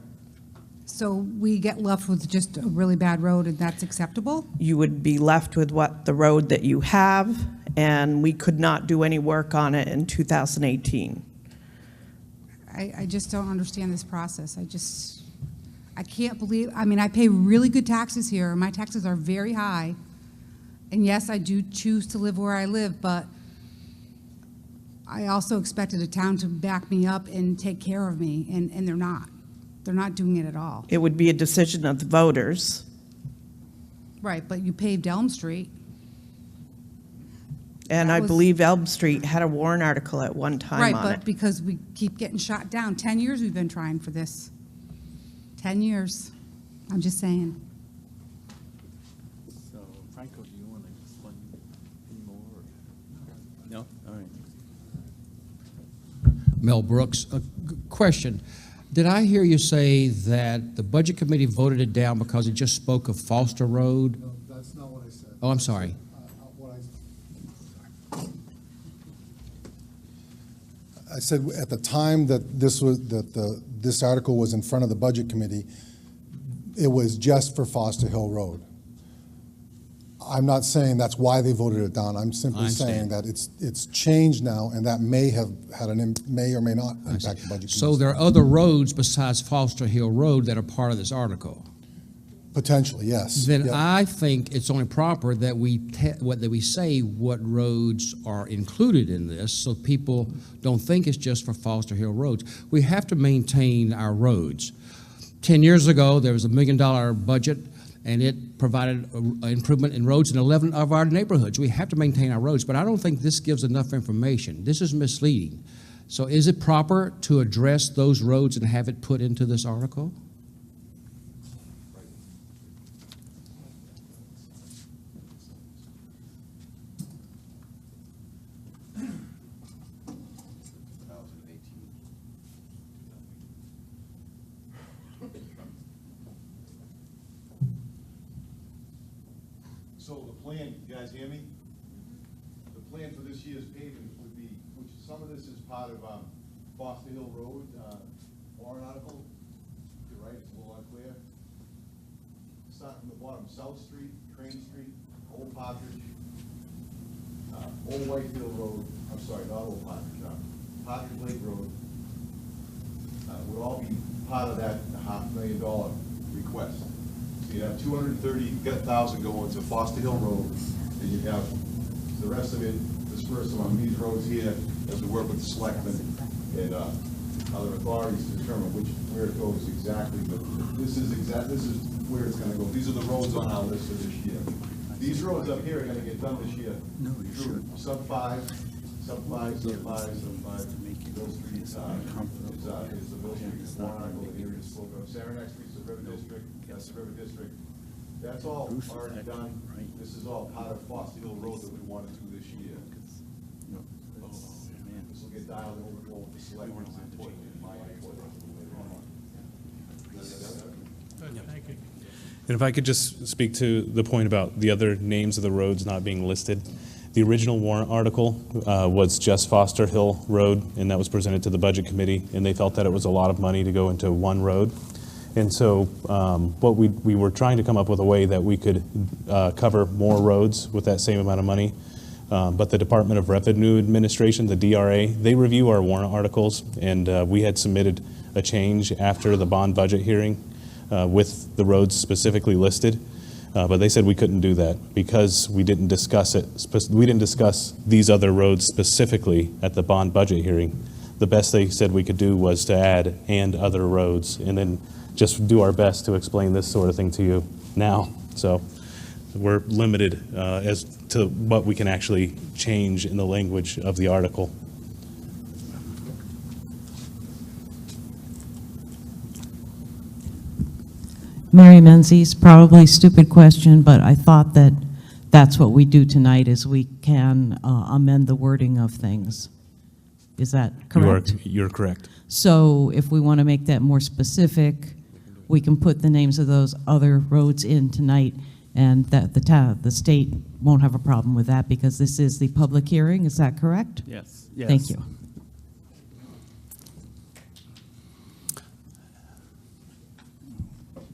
So we get left with just a really bad road and that's acceptable? You would be left with the road that you have, and we could not do any work on it in 2018. I just don't understand this process. I can't believe, I mean, I pay really good taxes here. My taxes are very high. And yes, I do choose to live where I live, but I also expected a town to back me up and take care of me, and they're not. They're not doing it at all. It would be a decision of the voters. Right, but you paved Elm Street. And That I was- believe Elm Street had a warrant article at one time Right, on but it. because we keep getting shot down. 10 years we've been trying for this. 10 years. I'm just saying. So, Franco, do you want to explain any more? No? All right. Mel Brooks. Question. Did I hear you say that the Budget Committee voted it down because it just spoke of Foster Road? No, that's not what I said. Oh, I'm sorry. I said at the time that this article was in front of the Budget Committee, it was just for Foster Hill Road. I'm not saying that's why they voted it down. I'm simply I saying understand. that it's changed now, and that may have had may or may not impact the Budget Committee. So there are other roads besides Foster Hill Road that are part of this article? Potentially, yes. Then Yeah. I think it's only proper that we say what roads are included in this, so people don't think it's just for Foster Hill roads. We have to maintain our roads. 10 years ago, there was $1 million budget, and it provided an improvement in roads in 11 of our neighborhoods. We have to maintain our roads, but I don't think this gives enough information. This is misleading. So is it proper to address those roads and have it put into this article? So the plan, you guys hear me? The plan for this year's paving would be, which some of this is part of Foster Hill Road, warrant article. You're right, it's a little unclear. Starting from the bottom, South Street, Crane Street, Old Partridge, Old Whitefield Road, I'm sorry, not Old Partridge, Partridge Lake Road, would all be part of that $500,000 request. So you have 230,000 going to Foster Hill Road, and you have the rest of it dispersed among these roads here as we work with the selectmen and other authorities to determine where it goes exactly. But this is where it's gonna go. These are the roads on our list for this year. These roads up here are gonna get done this year. No, you should. Sub-5. Mill Street is the Mill Street warrant article that area spoke of. Saranac Street's the River District, that's the River District. That's all already done. This is all part of Foster Hill Road that we want to do this year. This will get dialed over with the selectmen's input and my input later on. Thank you. And if I could just speak to the point about the other names of the roads not being listed. The original warrant article was just Foster Hill Road, and that was presented to the Budget Committee, and they felt that it was a lot of money to go into one road. And so what we were trying to come up with a way that we could cover more roads with that same amount of money. But the Department of Revenue Administration, the DRA, they review our warrant articles, and we had submitted a change after the bond budget hearing with the roads specifically listed. But they said we couldn't do that because we didn't discuss it. We didn't discuss these other roads specifically at the bond budget hearing. The best they said we could do was to add "and other roads," and then just do our best to explain this sort of thing to you now. So we're limited as to what we can actually change in the language of the article. Mary Menzies, probably stupid question, but I thought that that's what we do tonight, is we can amend the wording of things. Is that correct? You're correct. So if we want to make that more specific, we can put the names of those other roads in tonight, and that the state won't have a problem with that because this is the public hearing. Is that correct? Yes. Yes. Thank you.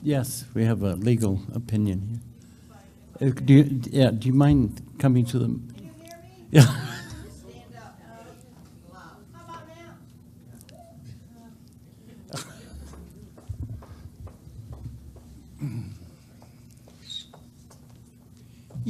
Yes, we have a legal opinion here. Do you mind coming to them? Can you hear me? Yeah. Stand up. Loud. How about now?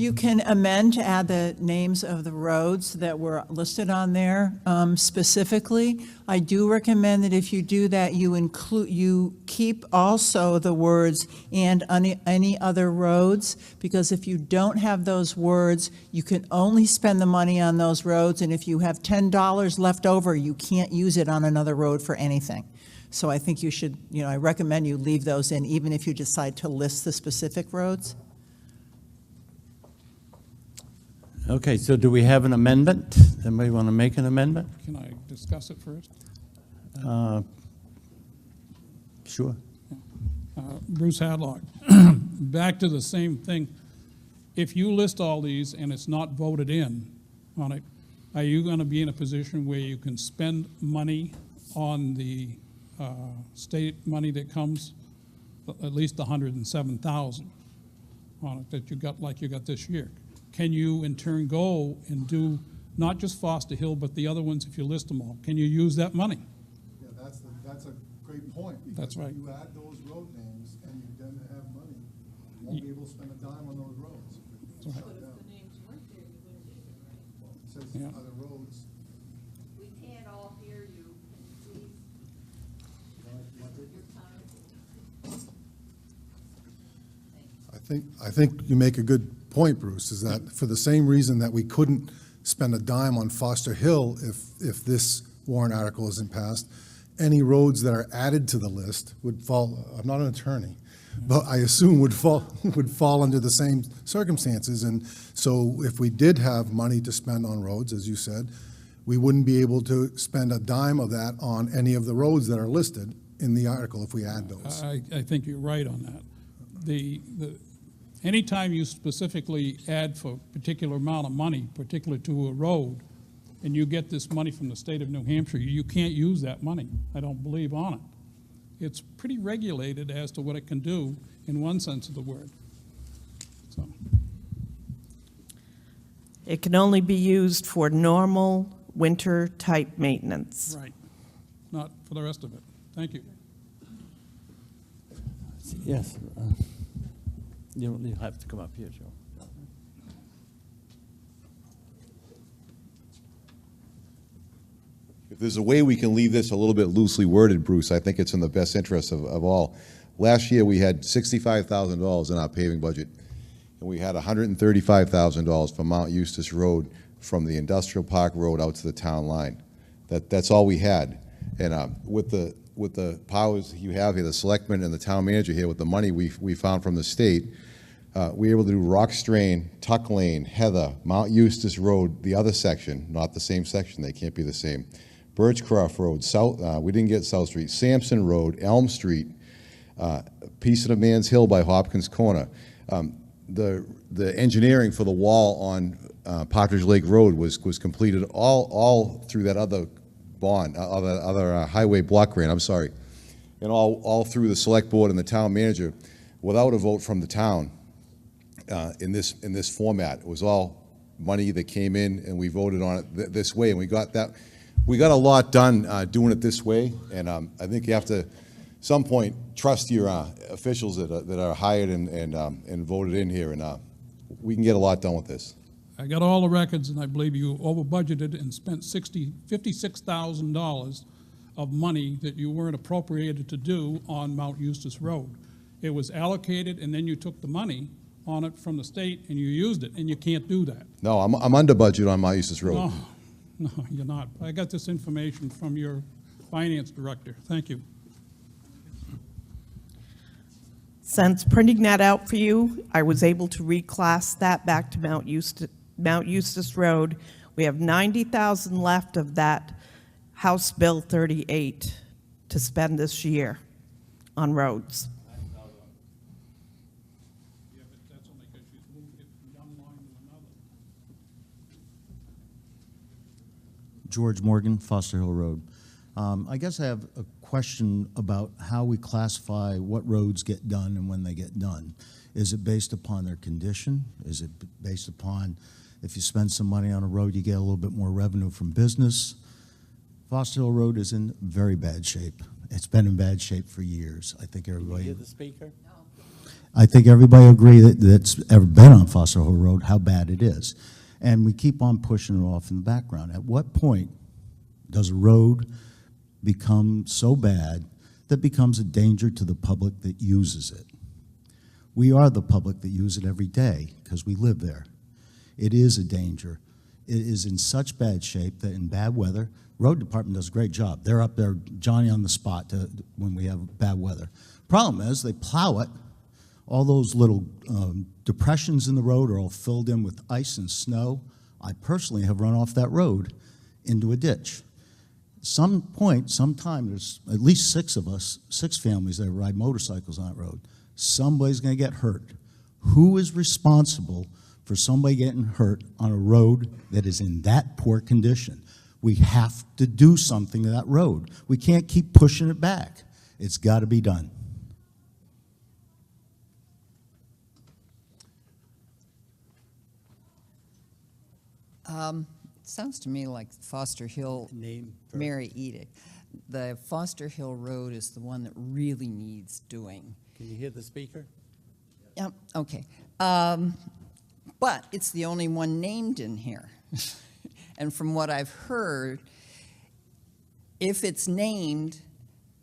You can amend to add the names of the roads that were listed on there specifically. I do recommend that if you do that, you keep also the words "and any other roads," because if you don't have those words, you can only spend the money on those roads, and if you have $10 left over, you can't use it on another road for anything. So I think you should, I recommend you leave those in, even if you decide to list the specific roads. Okay, so do we have an amendment? Anybody want to make an amendment? Can I discuss it first? Sure. Bruce Hadlock, back to the same thing. If you list all these and it's not voted in on it, are you going to be in a position where you can spend money on the state money that comes, at least 107,000 on it that you got like you got this year? Can you in turn go and do not just Foster Hill, but the other ones if you list them all? Can you use that money? Yeah, that's a great point. That's right. Because if you add those road names and you then have money, you won't be able to spend a dime on those roads. That's right. But if the names weren't there, you wouldn't either, right? Well, it says Yeah. other roads. We can't all hear you, please. I think you make a good point, Bruce, is that for the same reason that we couldn't spend a dime on Foster Hill if this warrant article isn't passed, any roads that are added to the list would fall, I'm not an attorney, but I assume would fall under the same circumstances. And so if we did have money to spend on roads, as you said, we wouldn't be able to spend a dime of that on any of the roads that are listed in the article if we add those. I think you're right on that. Anytime you specifically add for a particular amount of money, particular to a road, and you get this money from the state of New Hampshire, you can't use that money, I don't believe, on it. It's pretty regulated as to what it can do in one sense of the word. So, It can only be used for normal winter-type maintenance. right, not for the rest of it. Thank you. Yes. You'll have to come up here, Joe. If there's a way we can leave this a little bit loosely worded, Bruce, I think it's in the best interest of all. Last year, we had $65,000 in our paving budget, and we had $135,000 for Mount Eustis Road from the Industrial Park Road out to the town line. That's all we had. And with the powers you have here, the selectmen and the town manager here, with the money we found from the state, we were able to do Rock Strain, Tuck Lane, Heather, Mount Eustis Road, the other section, not the same section, they can't be the same. Birchcroft Road, we didn't get South Street, Sampson Road, Elm Street, Piece of the Man's Hill by Hopkins Corner. The engineering for the wall on Partridge Lake Road was completed all through that other bond, other highway block grant, I'm sorry, and all through the select board and the town manager without a vote from the town in this format. It was all money that came in and we voted on it this way, and we got a lot done doing it this way. And I think you have to, some point, trust your officials that are hired and voted in here, and we can get a lot done with this. I got all the records, and I believe you over budgeted and spent $56,000 of money that you weren't appropriated to do on Mount Eustis Road. It was allocated, and then you took the money on it from the state and you used it, and you can't do that. No, I'm under budget on Mount Eustis Road. No, you're not. I got this information from your finance director. Thank you. Since printing that out for you, I was able to reclass that back to Mount Eustis Road. We have $90,000 left of that House Bill 38 to spend this year on roads. Yeah, but that's only because she's moved it from one line to another. George Morgan, Foster Hill Road. I guess I have a question about how we classify what roads get done and when they get done. Is it based upon their condition? Is it based upon if you spend some money on a road, you get a little bit more revenue from business? Foster Hill Road is in very bad shape. It's been in bad shape for years. I think everybody. Hear the speaker? I think everybody agree that's ever been on Foster Hill Road, how bad it is. And we keep on pushing it off in the background. At what point does a road become so bad that becomes a danger to the public that uses it? We are the public that use it every day because we live there. It is a danger. It is in such bad shape that in bad weather, road department does a great job. They're up there, Johnny on the spot when we have bad weather. Problem is, they plow it. All those little depressions in the road are all filled in with ice and snow. I personally have run off that road into a ditch. Sometime, there's at least 6 of us, 6 families that ride motorcycles on that road. Somebody's going to get hurt. Who is responsible for somebody getting hurt on a road that is in that poor condition? We have to do something to that road. We can't keep pushing it back. It's got to be done. Sounds to me like Foster Hill, Mary Edict. The Foster Hill Road is the one that really needs doing. Can you hear the speaker? Yeah, okay. But it's the only one named in here. And from what I've heard, if it's named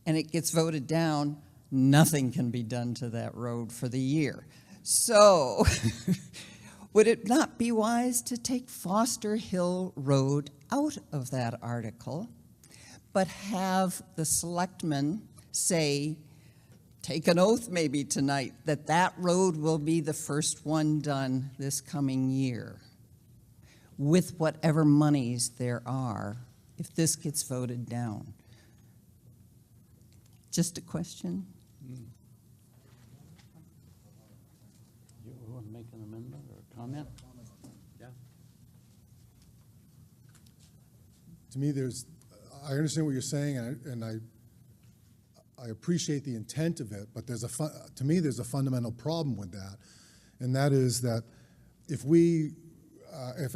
and it gets voted down, nothing can be done to that road for the year. So would it not be wise to take Foster Hill Road out of that article, but have the selectmen say, take an oath maybe tonight, that that road will be the first one done this coming year with whatever monies there are if this gets voted down? Just a question. You want to make an amendment or a comment? Yeah. To me, I understand what you're saying, and I appreciate the intent of it, but to me, there's a fundamental problem with that, and that is that if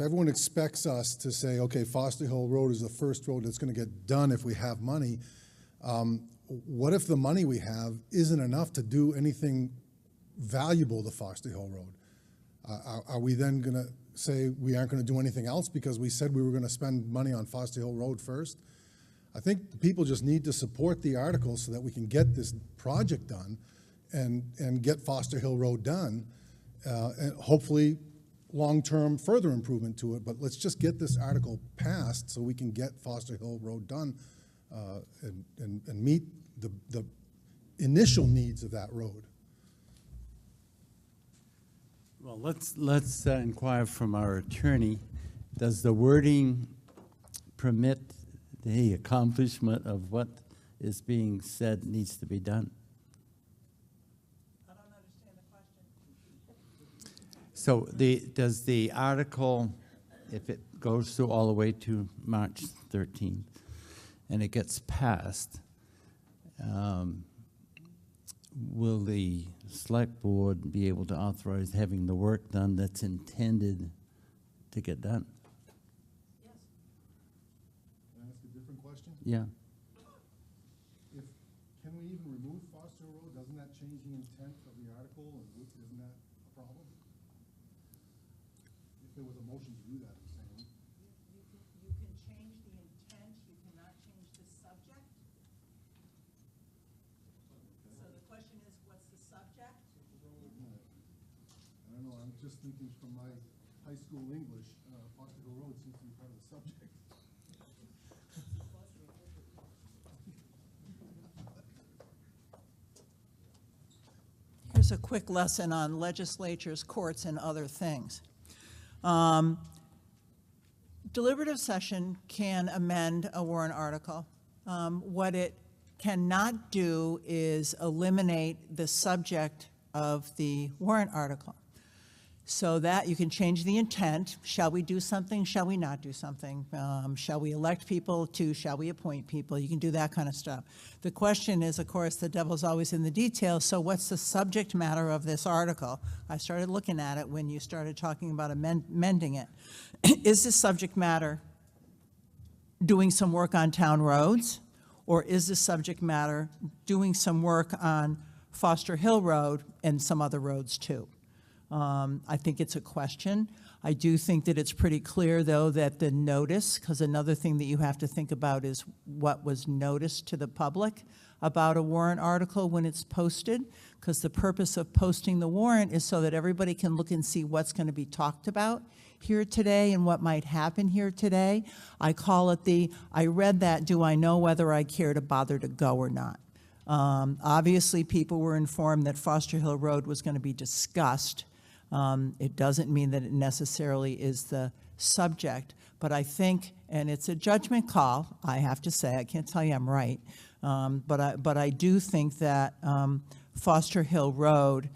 everyone expects us to say, okay, Foster Hill Road is the first road that's going to get done if we have money, what if the money we have isn't enough to do anything valuable to Foster Hill Road? Are we then going to say we aren't going to do anything else because we said we were going to spend money on Foster Hill Road first? I think the people just need to support the article so that we can get this project done and get Foster Hill Road done, and hopefully long-term further improvement to it. But let's just get this article passed so we can get Foster Hill Road done and meet the initial needs of that road. Well, let's inquire from our attorney. Does the wording permit the accomplishment of what is being said needs to be done? I don't understand the question. So does the article, if it goes through all the way to March 13th and it gets passed, will the select board be able to authorize having the work done that's intended to get done? Yes. Can I ask a different question? Yeah. Can we even remove Foster Road? Doesn't that change the intent of the article, and isn't that a problem? If there was a motion to do that, I'm saying. You can change the intent, you cannot change the subject. So the question is, what's the subject? I don't know, I'm just thinking from my high school English, Foster Hill Road seems to be part of the subject. Here's a quick lesson on legislatures, courts, and other things. Deliberative session can amend a warrant article. What it cannot do is eliminate the subject of the warrant article. So that you can change the intent. Shall we do something? Shall we not do something? Shall we elect people to? Shall we appoint people? You can do that kind of stuff. The question is, of course, the devil's always in the details. So what's the subject matter of this article? I started looking at it when you started talking about amending it. Is this subject matter doing some work on town roads? Or is this subject matter doing some work on Foster Hill Road and some other roads too. I think it's a question. I do think that it's pretty clear, though, that the notice, because another thing that you have to think about is what was noticed to the public about a warrant article when it's posted, because the purpose of posting the warrant is so that everybody can look and see what's going to be talked about here today and what might happen here today. I call it I read that, do I know whether I care to bother to go or not? Obviously, people were informed that Foster Hill Road was going to be discussed. It doesn't mean that it necessarily is the subject, but I think, and it's a judgment call, I have to say, I can't tell you I'm right, but I do think that Foster Hill Road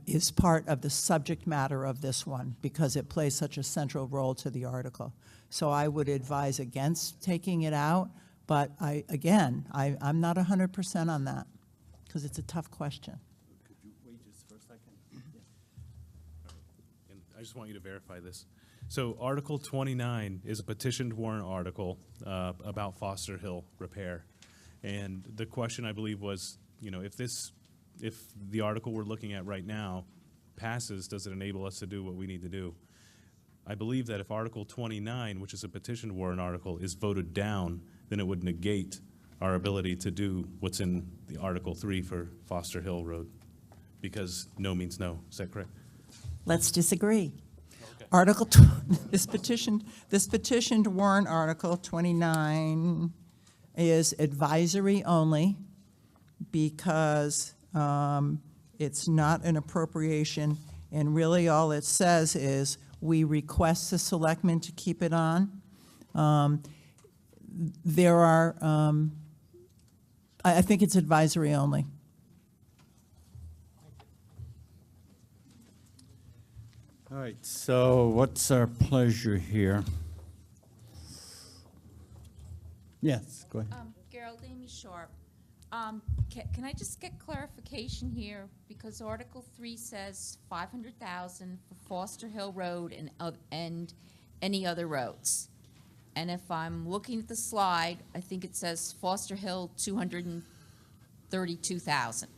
is part of the subject matter of this one because it plays such a central role to the article. So I would advise against taking it out, but I'm not 100% on that because it's a tough question. Could you wait just for a second? And I just want you to verify this. So Article 29 is a petitioned warrant article about Foster Hill repair. And the question, I believe, was, if the article we're looking at right now passes, does it enable us to do what we need to do? I believe that if Article 29, which is a petitioned warrant article, is voted down, then it would negate our ability to do what's in the Article 3 for Foster Hill Road, because no means no. Is that correct? Let's disagree. Okay. This petitioned warrant article 29 is advisory only because it's not an appropriation, and really all it says is we request the selectmen to keep it on. There are, I think it's advisory only. All right, so what's our pleasure here? Yes, go ahead. Gerald, Amy Sharp. Can I just get clarification here? Because Article 3 says $500,000 for Foster Hill Road and any other roads. And if I'm looking at the slide, I think it says Foster Hill 232,000.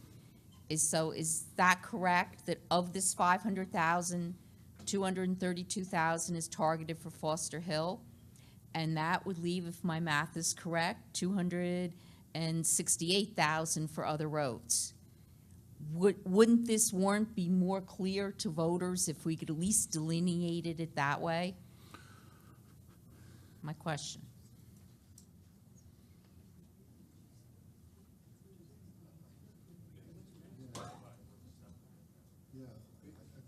Is that correct? That of this 500,000, 232,000 is targeted for Foster Hill? And that would leave, if my math is correct, 268,000 for other roads. Wouldn't this warrant be more clear to voters if we could at least delineate it that way? My question. Yeah, I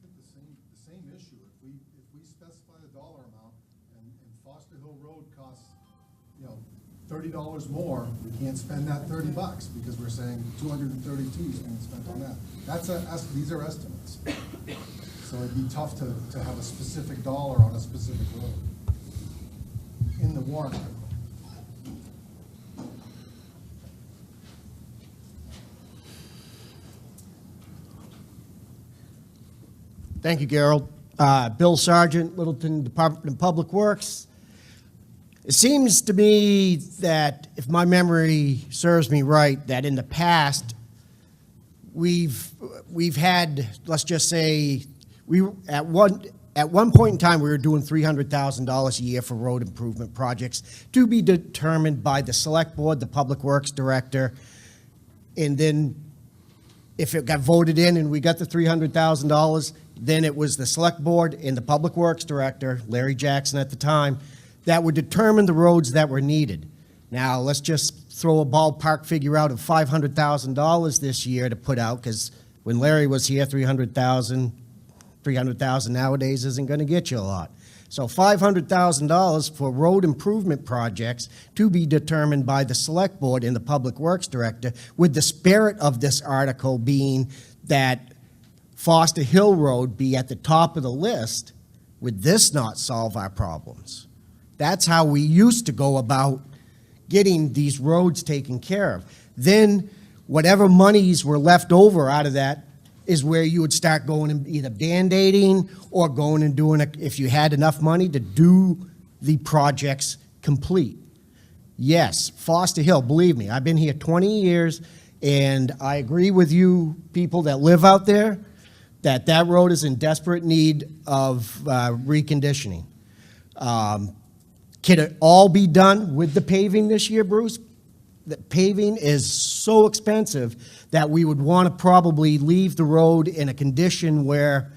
think the same issue. If we specify the dollar amount and Foster Hill Road costs, $30 more, we can't spend that $30 because we're saying 232 is being spent on that. These are estimates. So it'd be tough to have a specific dollar on a specific road in the warrant article. Thank you, Gerald. Bill Sargent, Littleton Department of Public Works. It seems to me that, if my memory serves me right, that in the past, we've had, let's just say, at one point in time, we were doing $300,000 a year for road improvement projects to be determined by the select board, the public works director, and then if it got voted in and we got the $300,000, then it was the select board and the public works director, Larry Jackson at the time, that would determine the roads that were needed. Now, let's just throw a ballpark figure out of $500,000 this year to put out, because when Larry was here, $300,000 nowadays isn't going to get you a lot. So $500,000 for road improvement projects to be determined by the select board and the public works director, with the spirit of this article being that Foster Hill Road be at the top of the list. Would this not solve our problems? That's how we used to go about getting these roads taken care of. Then whatever monies were left over out of that is where you would start going and either Band-Aiding or going and doing, if you had enough money to do the projects complete. Yes, Foster Hill, believe me, I've been here 20 years, And I agree with you, people that live out there, that that road is in desperate need of reconditioning. Can it all be done with the paving this year, Bruce? The paving is so expensive that we would want to probably leave the road in a condition where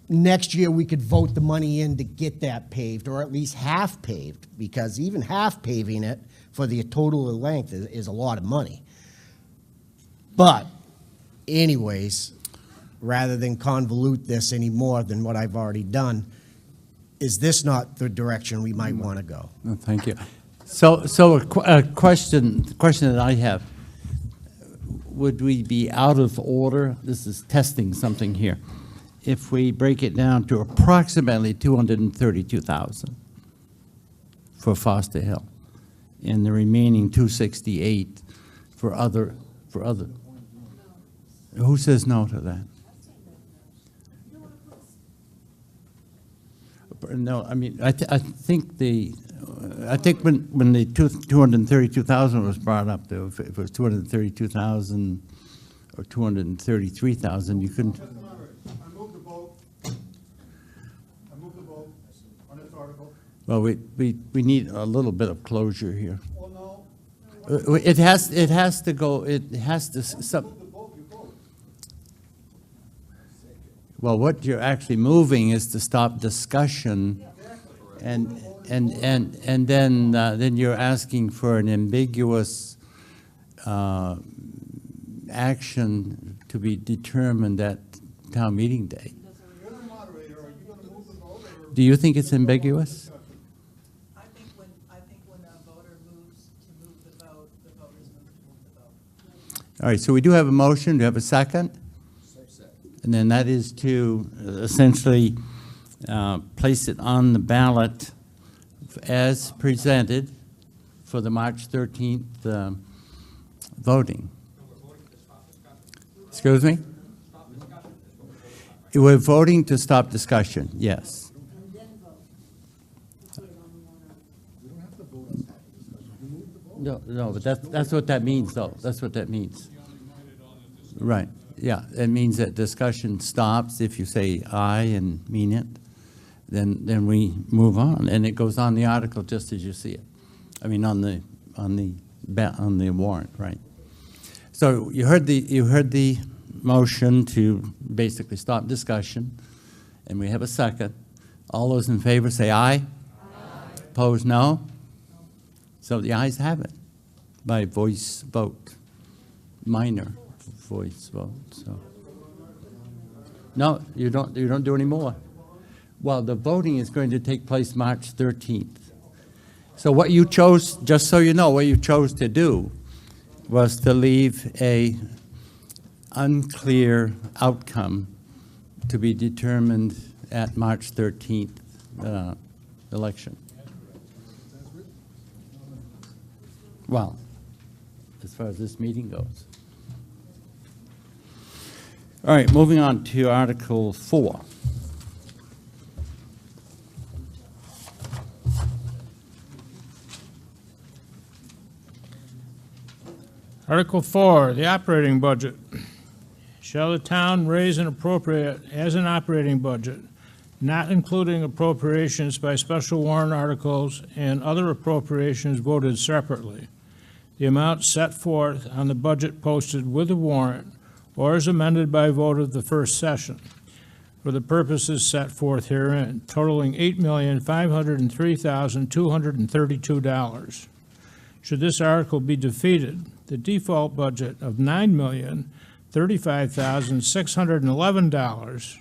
next year we could vote the money in to get that paved, or at least half paved, because even half paving it for the total length is a lot of money. But anyways, rather than convolute this any more than what I've already done, is this not the direction we might want to go? No, thank you. So a question that I have, would we be out of order? This is testing something here. If we break it down to approximately 232,000 for Foster Hill, and the remaining 268 for other. Who says no to that? No, I mean, I think when the 232,000 was brought up, if it was 232,000 or 233,000, you couldn't. I move the vote. On this article. Well, we need a little bit of closure here. Well, no. It has to go. It has to. Well, what you're actually moving is to stop discussion, and then you're asking for an ambiguous action to be determined at town meeting day. Do you think it's ambiguous? I think when a voter moves to move the vote, the voters move to move the vote. All right, so we do have a motion. Do you have a second? And then that is to essentially place it on the ballot as presented for the March 13th voting. Excuse me? We're voting to stop discussion, yes. No, but that's what that means, though. That's what that means. Right. Yeah, it means that discussion stops if you say aye and mean it, then we move on, and it goes on the article just as you see it. I mean, on the warrant, right? So you heard the motion to basically stop discussion, and we have a second. All those in favor say aye. Aye. Opposed, no. So the ayes have it by voice vote, minor voice vote. So no, you don't do any more. Well, the voting is going to take place March 13th. So what you chose, just so you know, what you chose to do was to leave a unclear outcome to be determined at March 13th election. Well, as far as this meeting goes. All right, moving on to Article 4. Article 4, the operating budget. Shall the town raise and appropriate as an operating budget, not including appropriations by special warrant articles and other appropriations voted separately, the amount set forth on the budget posted with the warrant or as amended by vote of the first session, for the purposes set forth herein, totaling $8,503,232. Should this article be defeated, the default budget of $9,035,611,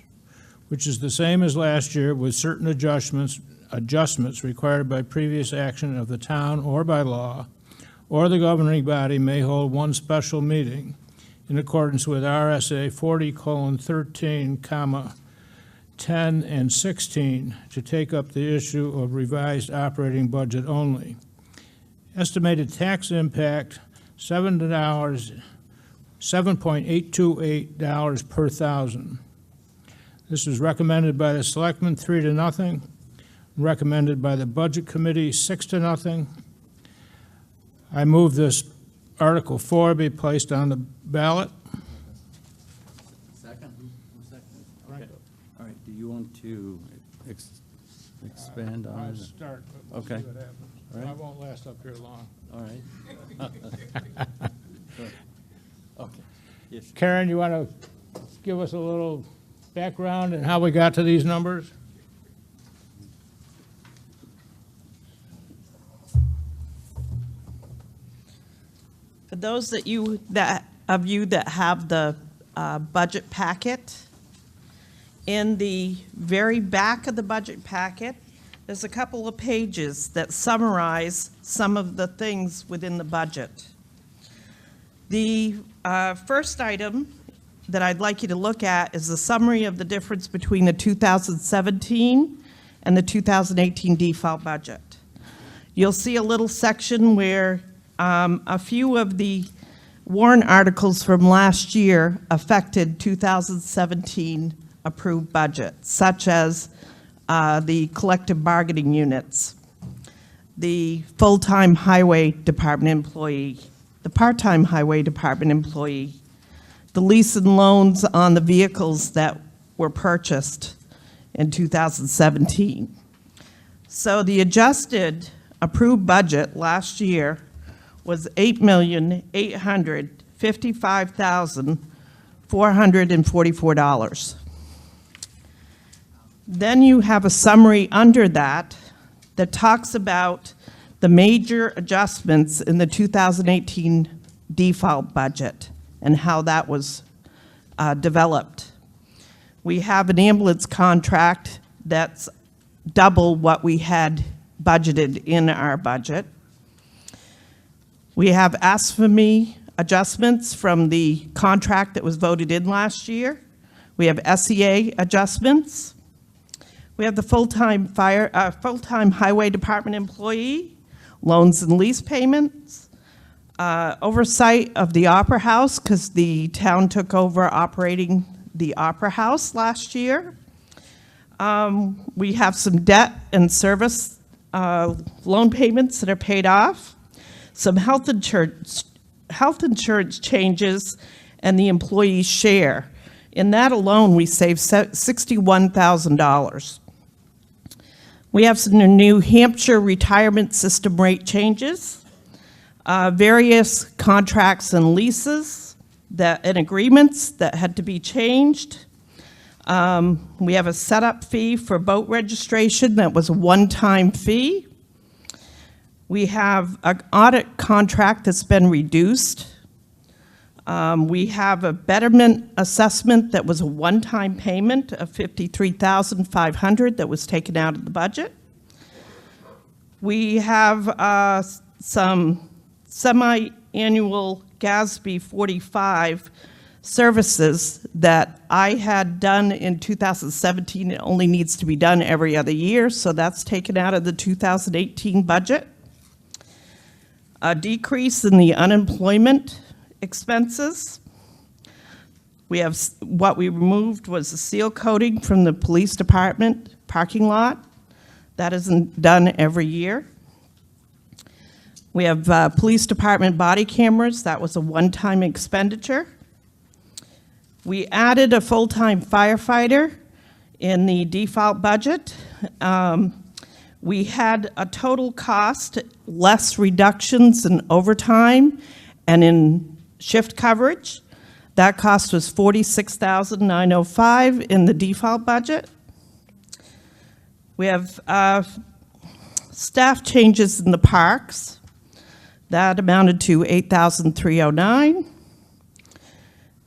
which is the same as last year with certain adjustments required by previous action of the town or by law, or the governing body may hold one special meeting in accordance with RSA 40:13, 10 and 16 to take up the issue of revised operating budget only. Estimated tax impact, $7.828 per thousand. This was recommended by the selectmen 3-0, recommended by the budget committee 6-0. I move this Article 4 be placed on the ballot. Second? Okay. All right, do you want to expand on I'll it? start, but we'll see Okay. what happens. All right. I won't last up here long. All right. Good. Okay. Yes. Karen, you want to give us a little background and how we got to these numbers? For those of you that have the budget packet, in the very back of the budget packet, there's a couple of pages that summarize some of the things within the budget. The first item that I'd like you to look at is the summary of the difference between the 2017 and the 2018 default budget. You'll see a little section where a few of the warrant articles from last year affected 2017 approved budget, such as the collective bargaining units, the full-time highway department employee, the part-time highway department employee, the lease and loans on the vehicles that were purchased in 2017. So the adjusted approved budget last year was $8,855,444. Then you have a summary under that that talks about the major adjustments in the 2018 default budget and how that was developed. We have an ambulance contract that's double what we had budgeted in our budget. We have ASFME adjustments from the contract that was voted in last year. We have SEA adjustments. We have the full-time highway department employee, loans and lease payments, oversight of the Opera House, because the town took over operating the Opera House last year. We have some debt and service loan payments that are paid off, some health insurance changes, and the employee share. In that alone, we saved $61,000. We have some New Hampshire retirement system rate changes, various contracts and leases and agreements that had to be changed. We have a setup fee for boat registration that was a one-time fee. We have an audit contract that's been reduced. We have a betterment assessment that was a one-time payment of $53,500 that was taken out of the budget. We have some semi-annual GASB 45 services that I had done in 2017. It only needs to be done every other year, so that's taken out of the 2018 budget. A decrease in the unemployment expenses. What we removed was the seal coating from the police department parking lot. That isn't done every year. We have police department body cameras. That was a one-time expenditure. We added a full-time firefighter in the default budget. We had a total cost, less reductions in overtime and in shift coverage. That cost was $46,905 in the default budget. We have staff changes in the parks. That amounted to $8,309.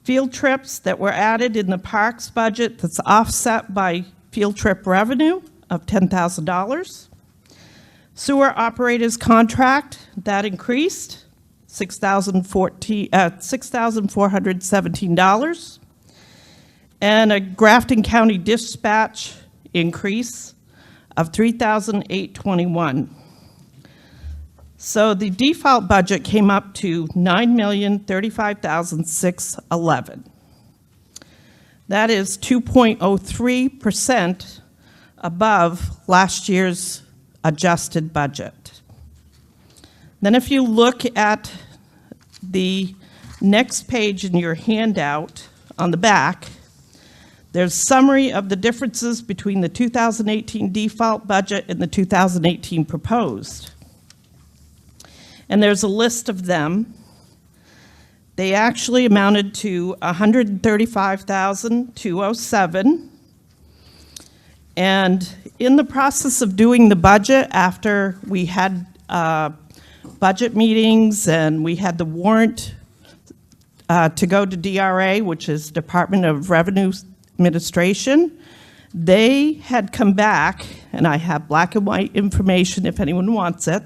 Field trips that were added in the parks budget that's offset by field trip revenue of $10,000. Sewer operators contract, that increased, $6,417. And a Grafton County dispatch increase of $3,821. So the default budget came up to $9,035,611. That is 2.03% above last year's adjusted budget. Then if you look at the next page in your handout on the back, there's summary of the differences between the 2018 default budget and the 2018 proposed. And there's a list of them. They actually amounted to $135,207. And in the process of doing the budget, after we had budget meetings and we had the warrant to go to DRA, which is Department of Revenue Administration, they had come back, and I have black and white information if anyone wants it,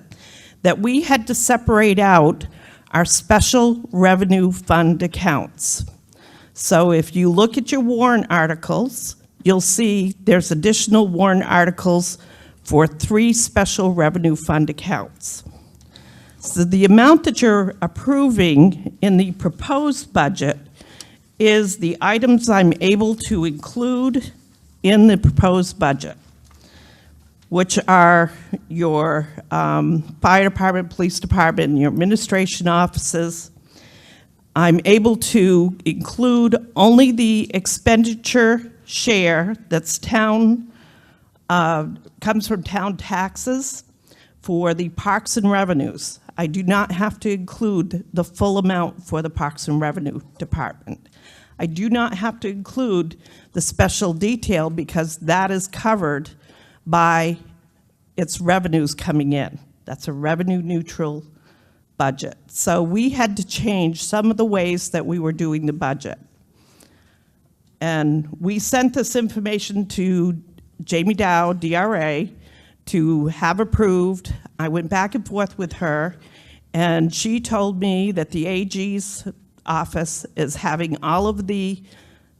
that we had to separate out our special revenue fund accounts. So if you look at your warrant articles, you'll see there's additional warrant articles for 3 special revenue fund accounts. So the amount that you're approving in the proposed budget is the items I'm able to include in the proposed budget, which are your fire department, police department, and your administration offices. I'm able to include only the expenditure share that's town, comes from town taxes for the parks and revenues. I do not have to include the full amount for the Parks and Revenue Department. I do not have to include the special detail because that is covered by its revenues coming in. That's a revenue neutral budget. So we had to change some of the ways that we were doing the budget. And we sent this information to Jamie Dow, DRA, to have approved. I went back and forth with her, and she told me that the AG's office is having all of the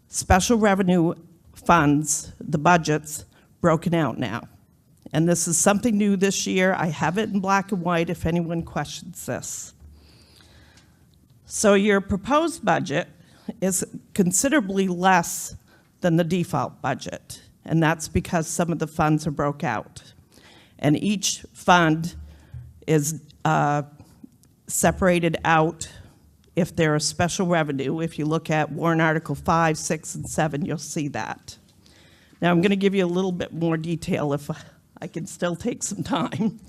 special revenue funds, the budgets, broken out now. And this is something new this year. I have it in black and white if anyone questions this. So your proposed budget is considerably less than the default budget, and that's because some of the funds are broke out. And each fund is separated out if they're a special revenue. If you look at warrant article 5, 6, and 7, you'll see that. Now I'm going to give you a little bit more detail if I can still take some time.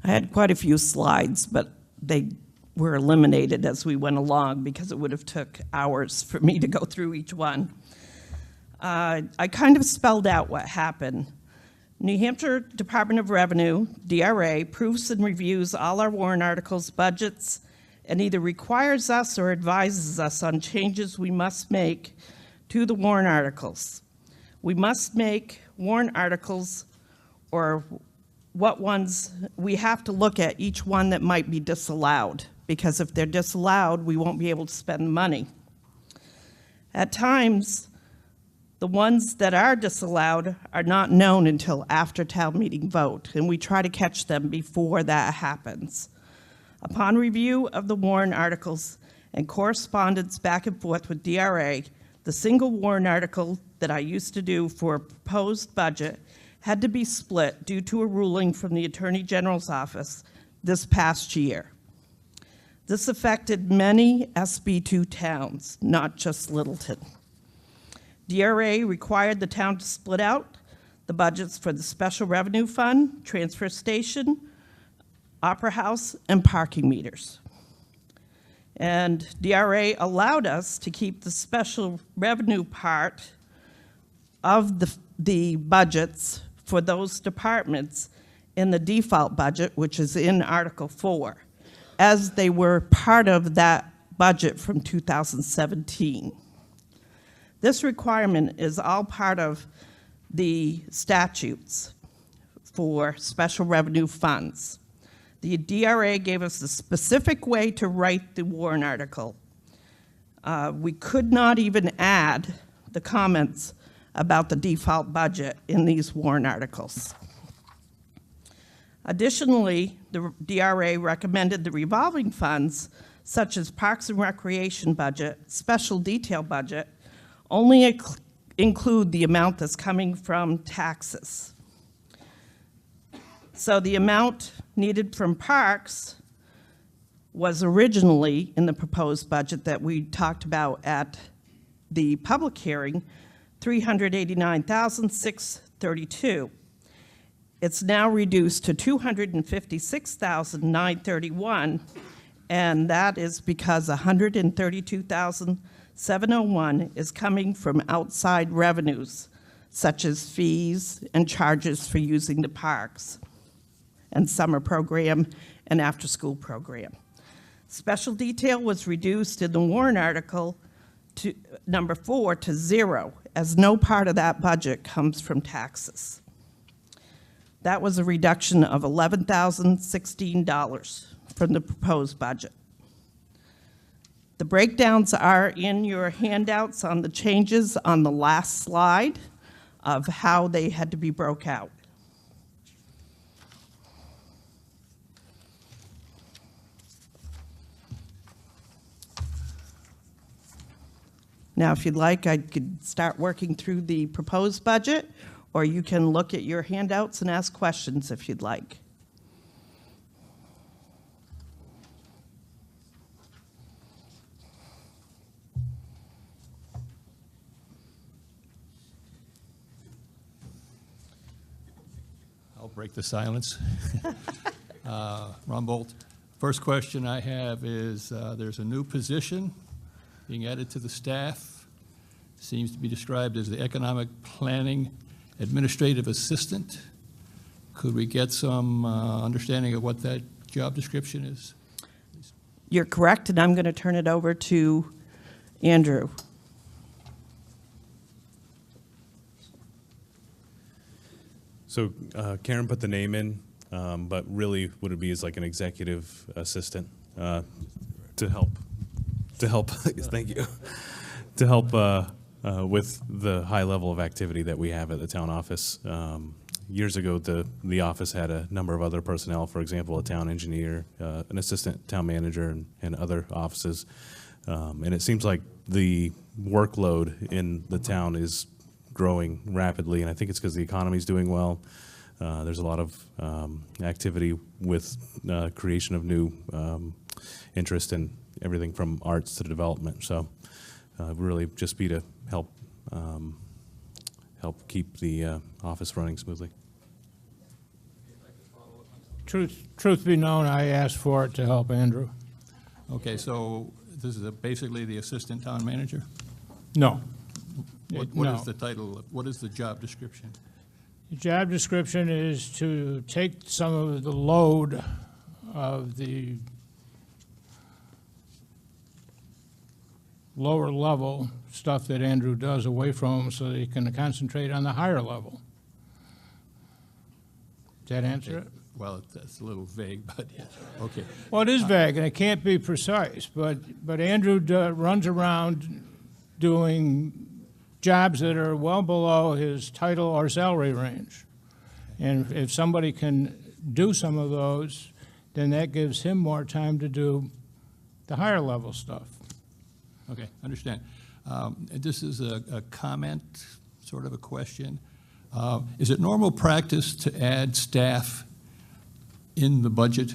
I had quite a few slides, but they were eliminated as we went along because it would have took hours for me to go through each one. I kind of spelled out what happened. New Hampshire Department of Revenue, DRA, proofs and reviews all our warrant articles, budgets, and either requires us or advises us on changes we must make to the warrant articles. We must make warrant articles, or what ones, we have to look at each one that might be disallowed, because if they're disallowed, we won't be able to spend money. At times, the ones that are disallowed are not known until after town meeting vote, and we try to catch them before that happens. Upon review of the warrant articles and correspondence back and forth with DRA, the single warrant article that I used to do for a proposed budget had to be split due to a ruling from the Attorney General's office this past year. This affected many SB2 towns, not just Littleton. DRA required the town to split out the budgets for the Special Revenue Fund, Transfer Station, Opera House, and parking meters. And DRA allowed us to keep the special revenue part of the budgets for those departments in the default budget, which is in Article 4, as they were part of that budget from 2017. This requirement is all part of the statutes for special revenue funds. The DRA gave us a specific way to write the warrant article. We could not even add the comments about the default budget in these warrant articles. Additionally, the DRA recommended the revolving funds, such as Parks and Recreation budget, special detail budget, only include the amount that's coming from taxes. So the amount needed from Parks was originally in the proposed budget that we talked about at the public hearing, $389,632. It's now reduced to $256,931, and that is because $132,701 is coming from outside revenues, such as fees and charges for using the parks and summer program and after-school program. Special detail was reduced in the warrant article to number 4 to 0, as no part of that budget comes from taxes. That was a reduction of $11,016 from the proposed budget. The breakdowns are in your handouts on the changes on the last slide of how they had to be broke out. Now, if you'd like, I could start working through the proposed budget, or you can look at your handouts and ask questions if you'd like. I'll break the silence. Ron Bolt. First question I have is, there's a new position being added to the staff. Seems to be described as the Economic Planning Administrative Assistant. Could we get some understanding of what that job description is? You're correct, and I'm going to turn it over to Andrew. So Karen put the name in, but really what it be is like an executive assistant to help, thank you, to help with the high level of activity that we have at the town office. Years ago, the office had a number of other personnel, for example, a town engineer, an assistant town manager, and other offices. And it seems like the workload in the town is growing rapidly, and I think it's because the economy is doing well. There's a lot of activity with creation of new interest in everything from arts to development. So really just be to help keep the office running smoothly. Truth be known, I asked for it to help Andrew. Okay, so this is basically the assistant town manager? No. What No. is the title, what is the job description? The job description is to take some of the load of the lower level stuff that Andrew does away from him so that he can concentrate on the higher level. Does that answer it? Well, that's a little vague, but okay. Well, it is vague, and it can't be precise, but Andrew runs around doing jobs that are well below his title or salary range. And if somebody can do some of those, then that gives him more time to do the higher level stuff. Okay, understand. This is a comment, sort of a question. Is it normal practice to add staff in the budget?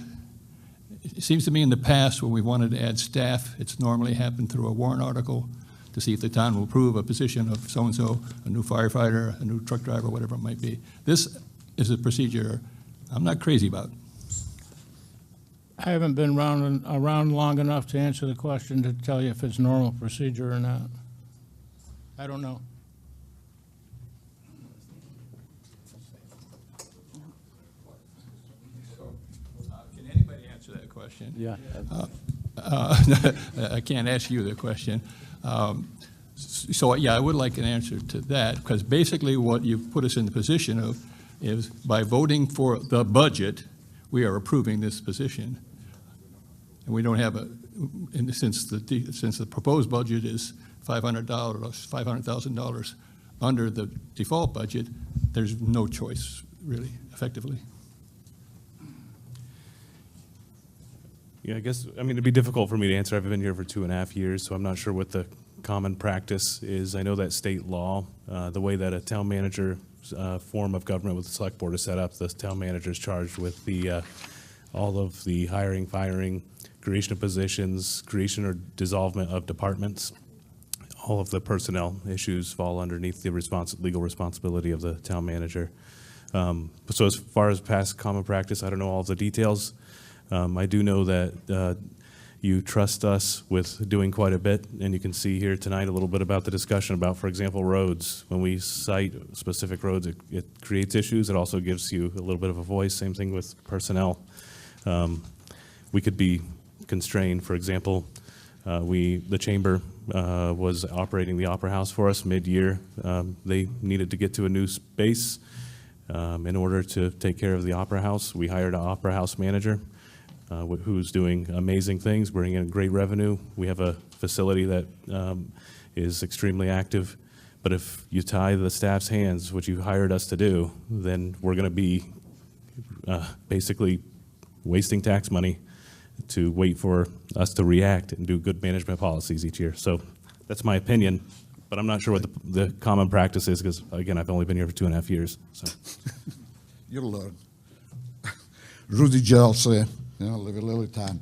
It seems to me in the past when we wanted to add staff, it's normally happened through a warrant article to see if the town will approve a position of so-and-so, a new firefighter, a new truck driver, whatever it might be. This is a procedure I'm not crazy about. I haven't been around long enough to answer the question to tell you if it's normal procedure or not. I don't know. Can anybody answer that question? Yeah. I can't ask you the question. So, yeah, I would like an answer to that, because basically what you've put us in the position of is by voting for the budget, we are approving this position. And we don't have and since the proposed budget is $500,000 under the default budget, there's no choice, really, effectively. Yeah, I guess, I mean, it'd be difficult for me to answer. I've been here for 2.5 years, so I'm not sure what the common practice is. I know that state law, the way that a town manager form of government with the select board is set up, the town manager is charged with all of the hiring, firing, creation of positions, creation or dissolvement of departments. All of the personnel issues fall underneath the legal responsibility of the town manager. So as far as past common practice, I don't know all of the details. I do know that you trust us with doing quite a bit, and you can see here tonight a little bit about the discussion about, for example, roads. When we cite specific roads, it creates issues. It also gives you a little bit of a voice. Same thing with personnel. We could be constrained. For example, the chamber was operating the Opera House for us mid-year. They needed to get to a new space in order to take care of the Opera House. We hired an Opera House manager who's doing amazing things, bringing in great revenue. We have a facility that is extremely active. But if you tie the staff's hands, which you hired us to do, then we're going to be basically wasting tax money to wait for us to react and do good management policies each year. So that's my opinion, but I'm not sure what the common practice is because, again, I've only been here for 2.5 years. So. You'll learn. Rudy Jelse, live in Littleton.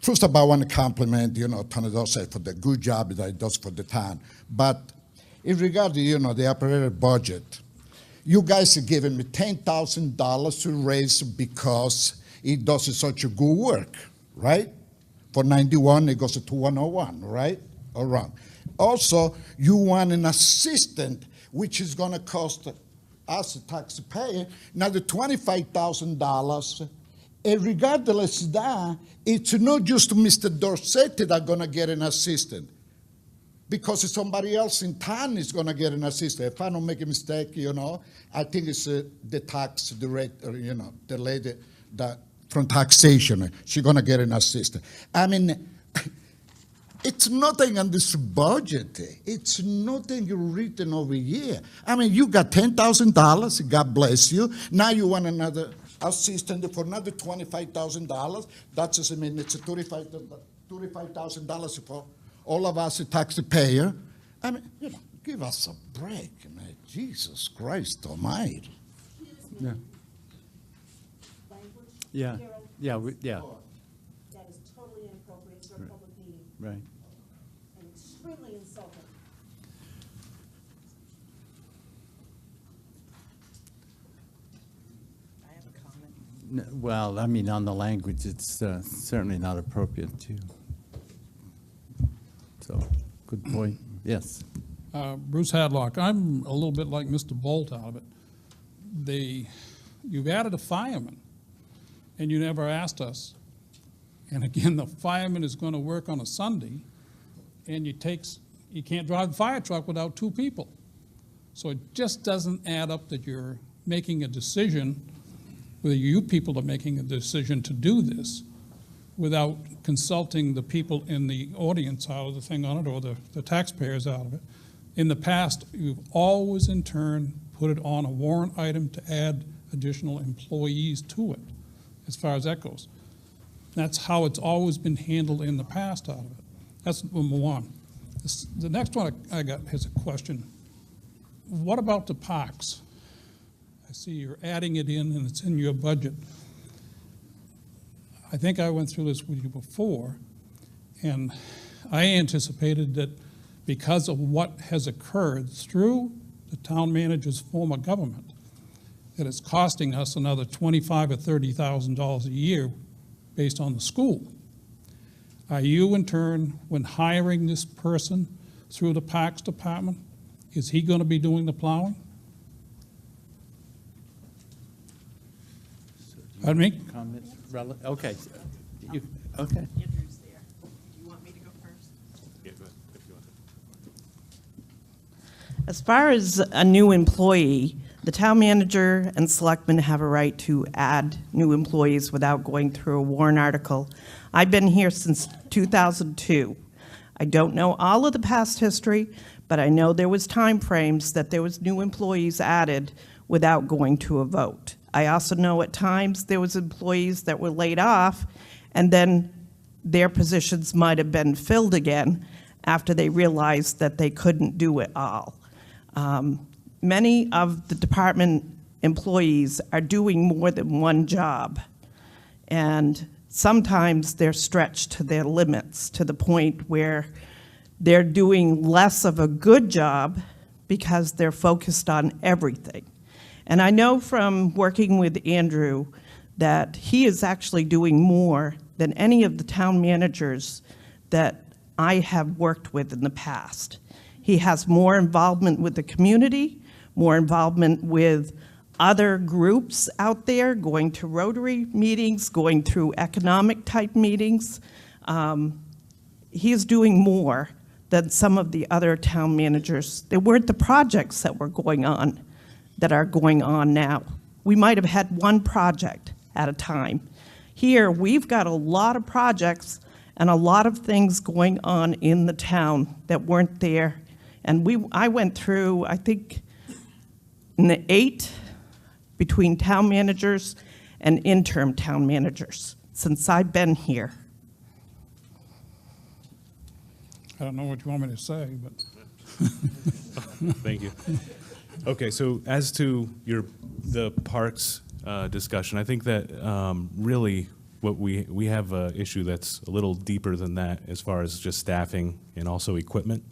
First of all, I want to compliment, Tony Dorsey for the good job that he does for the town. But in regard to, the operating budget, you guys are giving me $10,000 to raise because it does such a good work, right? For 91, it goes to 101, right? Or wrong? Also, you want an assistant, which is going to cost us, a taxpayer, another $25,000. And regardless of that, it's not just Mr. Dorsetti that's going to get an assistant, because somebody else in town is going to get an assistant. If I don't make a mistake, I think it's the tax director, the lady that from taxation, she's going to get an assistant. I mean, it's nothing on this budget. It's nothing written over here. I mean, you got $10,000, God bless you. Now you want another assistant for another $25,000. That's just, it's $35,000 for all of us, a taxpayer. I mean, give us a break, man. Jesus Christ Almighty. Yeah. Yeah. Yeah. Yeah. That is totally inappropriate for a public meeting. Right. And extremely insulting. I have a comment. Well, I mean, on the language, it's certainly not appropriate to. So, good point. Yes. Bruce Hadlock, I'm a little bit like Mr. Bolt out of it. You've added a fireman, and you never asked us. And again, the fireman is going to work on a Sunday, and you can't drive the fire truck without 2 people. So it just doesn't add up that you're making a decision, whether you people are making a decision to do this, without consulting the people in the audience out of the thing on it, or the taxpayers out of it. In the past, you've always in turn put it on a warrant item to add additional employees to it, as far as that goes. That's how it's always been handled in the past out of it. That's number one. The next one I got is a question. What about the parks? I see you're adding it in and it's in your budget. I think I went through this with you before, and I anticipated that because of what has occurred through the town manager's form of government, that it's costing us another $25,000 or $30,000 a year based on the school. Are you, in turn, when hiring this person through the Parks Department, is he going to be doing the plowing? Pardon me? Comments? Okay. Okay. Andrew's there. Do you want me to go first? Yeah, go ahead, if you want. As far as a new employee, The town manager and selectmen have a right to add new employees without going through a warrant article. I've been here since 2002. I don't know all of the past history, but I know there was time frames that there was new employees added without going to a vote. I also know at times there was employees that were laid off, and then their positions might have been filled again after they realized that they couldn't do it all. Many of the department employees are doing more than one job, and sometimes they're stretched to their limits to the point where they're doing less of a good job because they're focused on everything. And I know from working with Andrew that he is actually doing more than any of the town managers that I have worked with in the past. He has more involvement with the community, more involvement with other groups out there, going to Rotary meetings, going through economic type meetings. He is doing more than some of the other town managers. There weren't the projects that were going on that are going on now. We might have had one project at a time. Here, we've got a lot of projects and a lot of things going on in the town that weren't there. And I went through, I think, 8 between town managers and interim town managers since I've been here. I don't know what you want me to say, but. Thank you. Okay, so as to the parks discussion, I think that really what we have an issue that's a little deeper than that as far as just staffing and also equipment.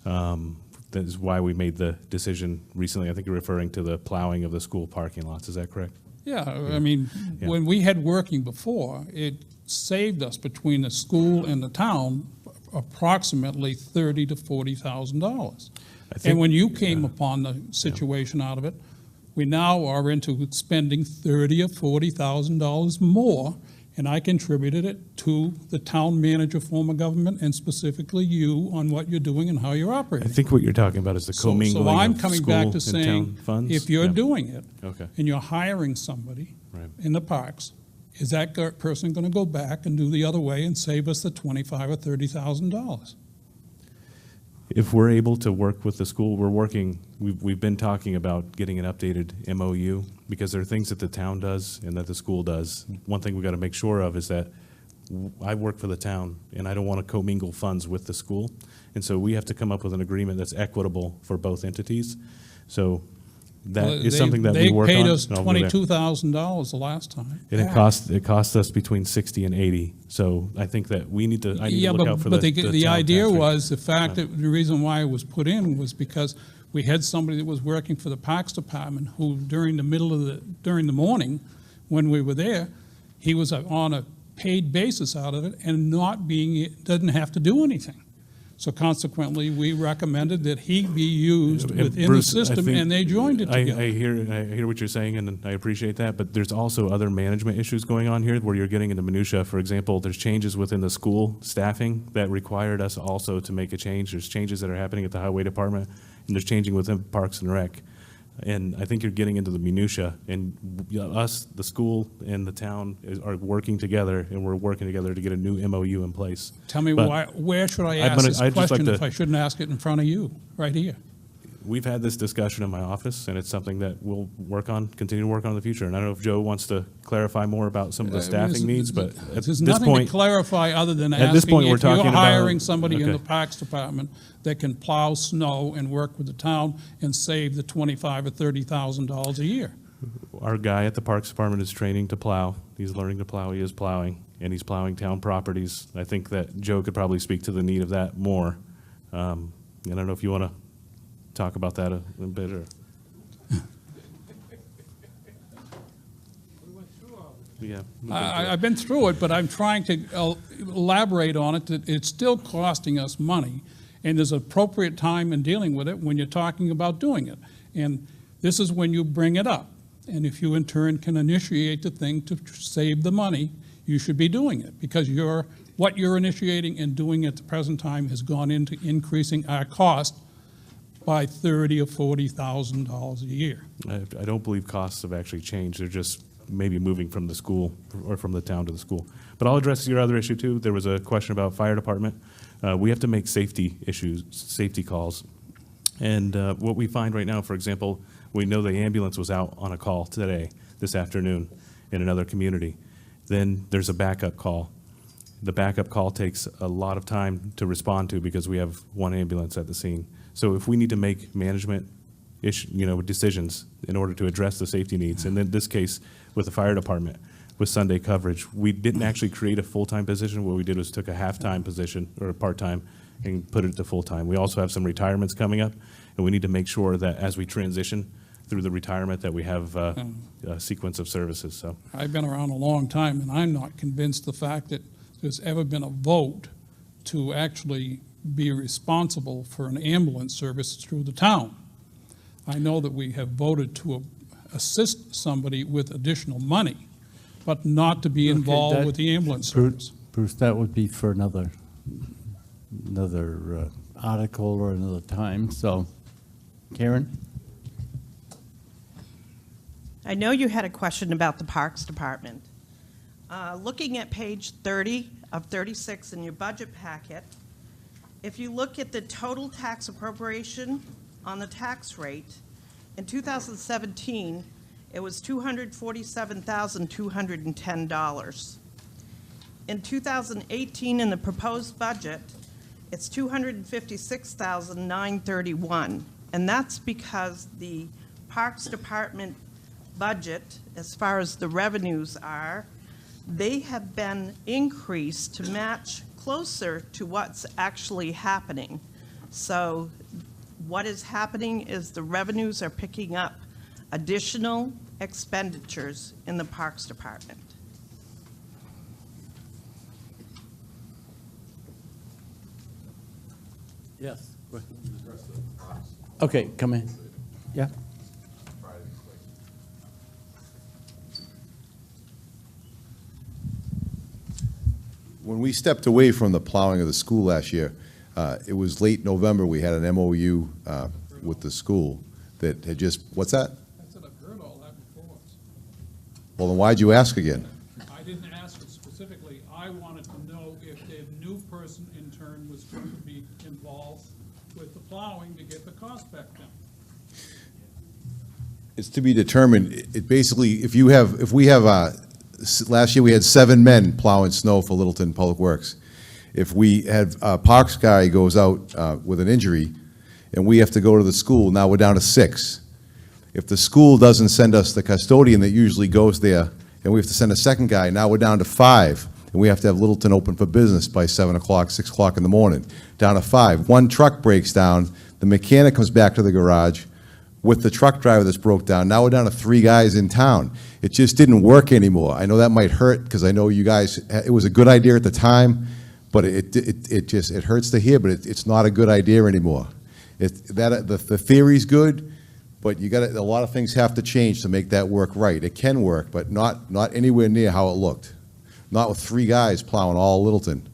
That is why we made the decision recently. I think you're referring to the plowing of the school parking lots. Is that correct? Yeah, I mean, when we had working before, it saved us between the school and the town approximately $30,000 to $40,000. And when you came upon the situation out of it, we now are into spending $30,000 or $40,000 more, and I contributed it to the town manager form of government and specifically you on what you're doing and how you're operating. I think what you're talking about is the commingling So I'm of coming school back to and saying, town funds? if you're doing it, Okay. and you're hiring somebody Right. in the parks, is that person going to go back and do the other way and save us the $25,000 or $30,000? If we're able to work with the school, we've been talking about getting an updated MOU because there are things that the town does and that the school does. One thing we got to make sure of is that I work for the town and I don't want to commingle funds with the school. And so we have to come up with an agreement that's equitable for both entities. So that is something that we work on. They paid us and I'll go there. $22,000 the last time. And it cost us between 60 and 80. So I think that I need to look out for but the the town idea tax rate. was, the fact that the reason why it was put in was because we had somebody that was working for the Parks Department who during the morning, when we were there, he was on a paid basis out of it and doesn't have to do anything. So consequently, we recommended that he be used within Bruce, the system, and they joined it together. I hear what you're saying, and I appreciate that, but there's also other management issues going on here where you're getting into minutia. For example, there's changes within the school staffing that required us also to make a change. There's changes that are happening at the highway department, and there's changing within Parks and Rec. And I think you're getting into the minutia, and us, the school, and the town are working together, and we're working together to get a new MOU in place. Tell me where should I ask this question if I shouldn't ask it in front of you, right here? We've had this discussion in my office, and it's something that we'll continue to work on in the future. And I don't know if Joe wants to clarify more about some of the staffing needs, but at There's this nothing point, to clarify other than at this asking point, we're if you're talking hiring about- somebody in okay. the Parks Department that can plow snow and work with the town and save the $25,000 or $30,000 a year. Our guy at the Parks Department is training to plow. He's learning to plow. He is plowing, and he's plowing town properties. I think that Joe could probably speak to the need of that more. I don't know if you want to talk about that a bit, or. Yeah. I've been through it, but I'm trying to elaborate on it, that it's still costing us money, and there's appropriate time in dealing with it when you're talking about doing it. And this is when you bring it up. And if you in turn can initiate the thing to save the money, you should be doing it, because what you're initiating and doing at the present time has gone into increasing our cost by $30,000 or $40,000 a year. I don't believe costs have actually changed. They're just maybe moving from the school or from the town to the school. But I'll address your other issue too. There was a question about fire department. We have to make safety calls. And what we find right now, for example, we know the ambulance was out on a call this afternoon in another community. Then there's a backup call. The backup call takes a lot of time to respond to because we have one ambulance at the scene. So if we need to make management decisions in order to address the safety needs, and in this case with the fire department, with Sunday coverage, we didn't actually create a full-time position. What we did was took a half-time position or a part-time and put it to full-time. We also have some retirements coming up, and we need to make sure that as we transition through the retirement that we have a sequence of services. So I've been around a long time, and I'm not convinced the fact that there's ever been a vote to actually be responsible for an ambulance service through the town. I know that we have voted to assist somebody with additional money, but not to be involved with the ambulance service. Bruce, that would be for another article or another time. So, Karen? I know you had a question about the Parks Department. Looking at page 30 of 36 in your budget packet, if you look at the total tax appropriation on the tax rate, in 2017, it was $247,210. In 2018, in the proposed budget, it's $256,931, and that's because the Parks Department budget, as far as the revenues are, they have been increased to match closer to what's actually happening. So what is happening is the revenues are picking up additional expenditures in the Parks Department. Yes. Okay, come in. Yeah. When we stepped away from the plowing of the school last year, it was late November, we had an MOU with the school that had just, what's that? I said I've heard all that before. Well, then why'd you ask again? I didn't ask it specifically. I wanted to know if the new person in turn was going to be involved with the plowing to get the cost back down. It's to be determined. It basically, if we have, last year we had 7 men plowing snow for Littleton Public Works. If we had a Parks guy goes out with an injury and we have to go to the school, now we're down to 6. If the school doesn't send us the custodian that usually goes there and we have to send a second guy, now we're down to 5. And we have to have Littleton open for business by 7 o'clock, 6 o'clock in the morning, down to 5. One truck breaks down, the mechanic comes back to the garage with the truck driver that's broke down. Now we're down to 3 guys in town. It just didn't work anymore. I know that might hurt because I know you guys, it was a good idea at the time, but it hurts to hear, but it's not a good idea anymore. The theory's good, but you got a lot of things have to change to make that work right. It can work, but not anywhere near how it looked. Not with 3 guys plowing all Littleton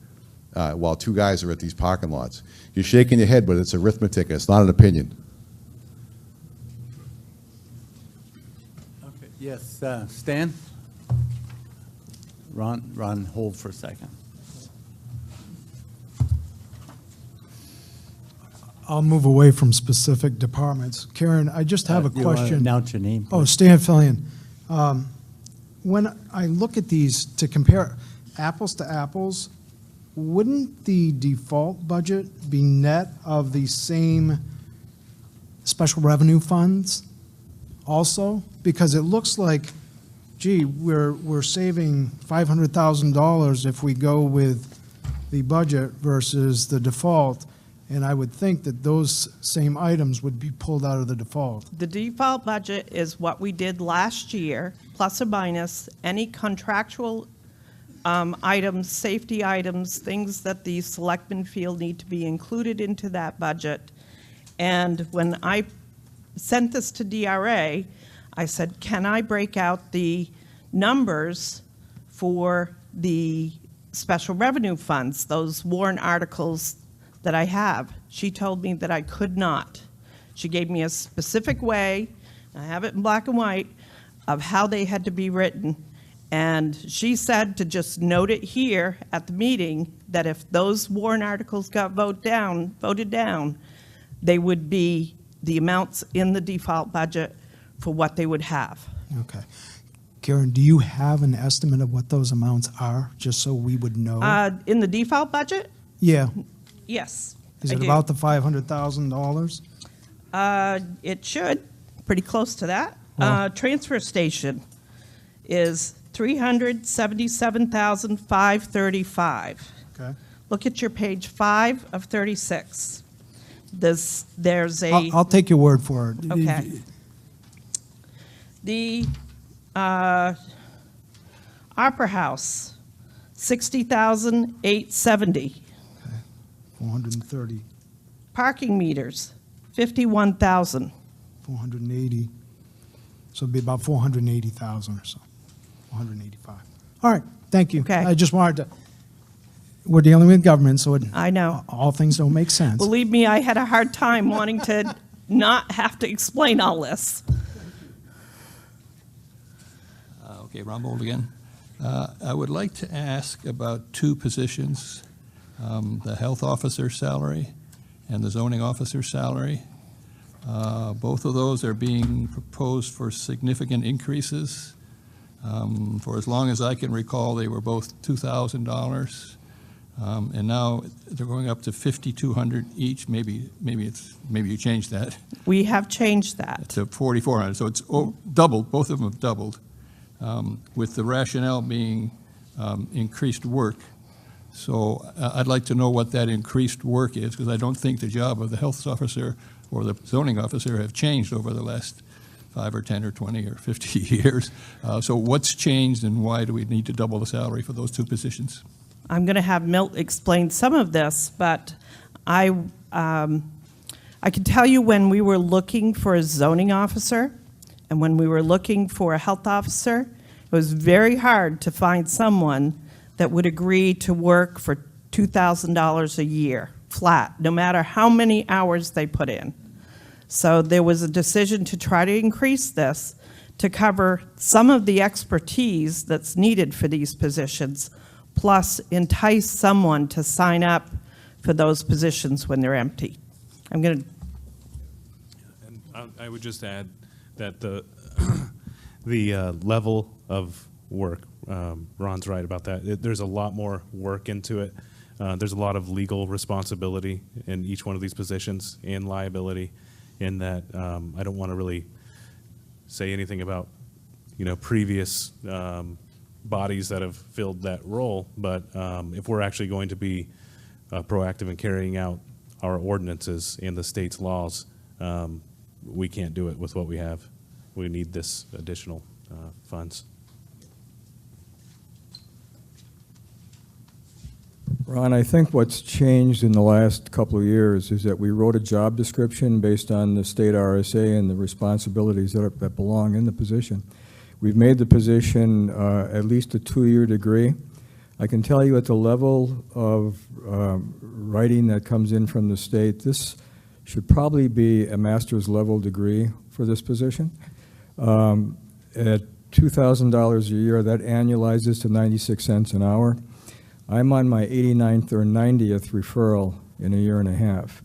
while 2 guys are at these parking lots. You're shaking your head, but it's arithmetic. It's not an opinion. Okay. Yes, Stan? Ron, hold for a second. I'll move away from specific departments. Karen, I just have a You wanna question. announce your name, Oh, please? Stan Fillion. When I look at these to compare apples to apples, wouldn't the default budget be net of the same special revenue funds also? Because it looks like, gee, we're saving $500,000 if we go with the budget versus the default. And I would think that those same items would be pulled out of the default. The default budget is what we did last year, plus or minus any contractual items, safety items, things that the selectmen feel need to be included into that budget. And when I sent this to DRA, I said, can I break out the numbers for the special revenue funds, those warrant articles that I have? She told me that I could not. She gave me a specific way, I have it in black and white, of how they had to be written. And she said to just note it here at the meeting that if those warrant articles got voted down, they would be the amounts in the default budget for what they would have. Okay. Karen, do you have an estimate of what those amounts are, just so we would know? In the default budget? Yeah. Yes. Is I it do. about the $500,000? It should, pretty close to that. Well- Transfer station is $377,535. Okay. Look at your page 5 of 36. There's a. I'll take your word for it. Okay. The Opera House, $60,870. 430, Parking meters, $51,000. 480. So it'd be about 480,000 or so, 485. All right, thank you. Okay. I just wanted to, we're dealing with government, so I know. all things don't make sense. Believe me, I had a hard time wanting to not have to explain all this. Okay, Ron Bold again. I would like to ask about two positions, the health officer salary and the zoning officer salary. Both of those are being proposed for significant increases. For as long as I can recall, they were both $2,000. And now they're going up to $5,200 each. Maybe you changed that We have changed that. to $4,400. So it's doubled. Both of them have doubled, with the rationale being increased work. So I'd like to know what that increased work is, because I don't think the job of the health officer or the zoning officer have changed over the last 5 or 10 or 20 or 50 years. So what's changed, and why do we need to double the salary for those two positions? I'm going to have Milt explain some of this, but I can tell you when we were looking for a zoning officer and when we were looking for a health officer, it was very hard to find someone that would agree to work for $2,000 a year, flat, no matter how many hours they put in. So there was a decision to try to increase this to cover some of the expertise that's needed for these positions, plus entice someone to sign up for those positions when they're empty. I'm going to. And I would just add that the level of work, Ron's right about that. There's a lot more work into it. There's a lot of legal responsibility in each one of these positions and liability, in that I don't want to really say anything about, previous bodies that have filled that role, but if we're actually going to be proactive in carrying out our ordinances and the state's laws, we can't do it with what we have. We need this additional funds. Ron, I think what's changed in the last couple of years is that we wrote a job description based on the state RSA and the responsibilities that belong in the position. We've made the position at least a 2-year degree. I can tell you at the level of writing that comes in from the state, this should probably be a master's level degree for this position. At $2,000 a year, that annualizes to 96 cents an hour. I'm on my 89th or 90th referral in a year and a half.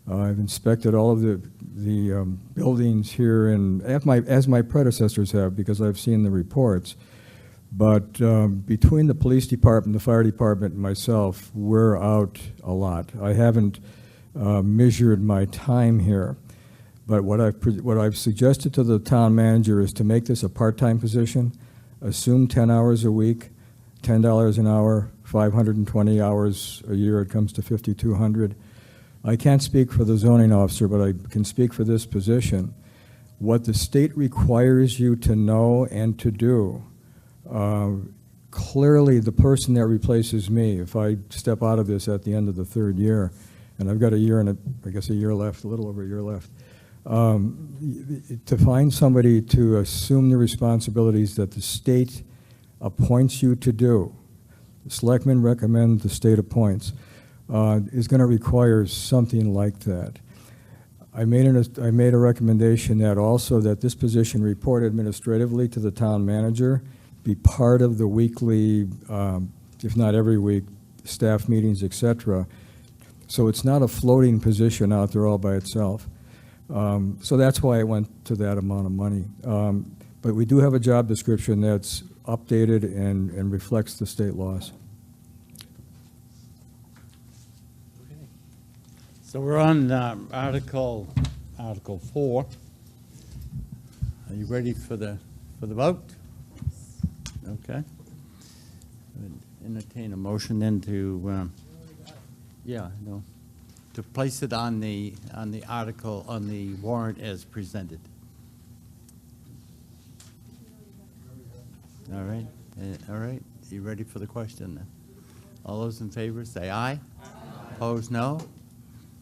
I've inspected all of the buildings here, and as my predecessors have, because I've seen the reports. But between the police department, the fire department, and myself, we're out a lot. I haven't measured my time here. But what I've suggested to the town manager is to make this a part-time position, assume 10 hours a week, $10 an hour, 520 hours a year, it comes to 5,200. I can't speak for the zoning officer, but I can speak for this position. What the state requires you to know and to do, clearly the person that replaces me, if I step out of this at the end of the 3rd year, and I've got a year and I guess a year left, a little over a year left, to find somebody to assume the responsibilities that the state appoints you to do, the selectmen recommend, the state appoints, is going to require something like that. I made a recommendation that also that this position report administratively to the town manager, be part of the weekly, if not every week, staff meetings, et cetera. So it's not a floating position out there all by itself. So that's why I went to that amount of money. But we do have a job description that's updated and reflects the state laws. So we're on Article 4. Are you ready for the vote? Okay. Entertain a motion then to, to place it on the article, on the warrant as presented. All right, all right. You ready for the question then? All those in favor say aye. Aye. Opposed, no?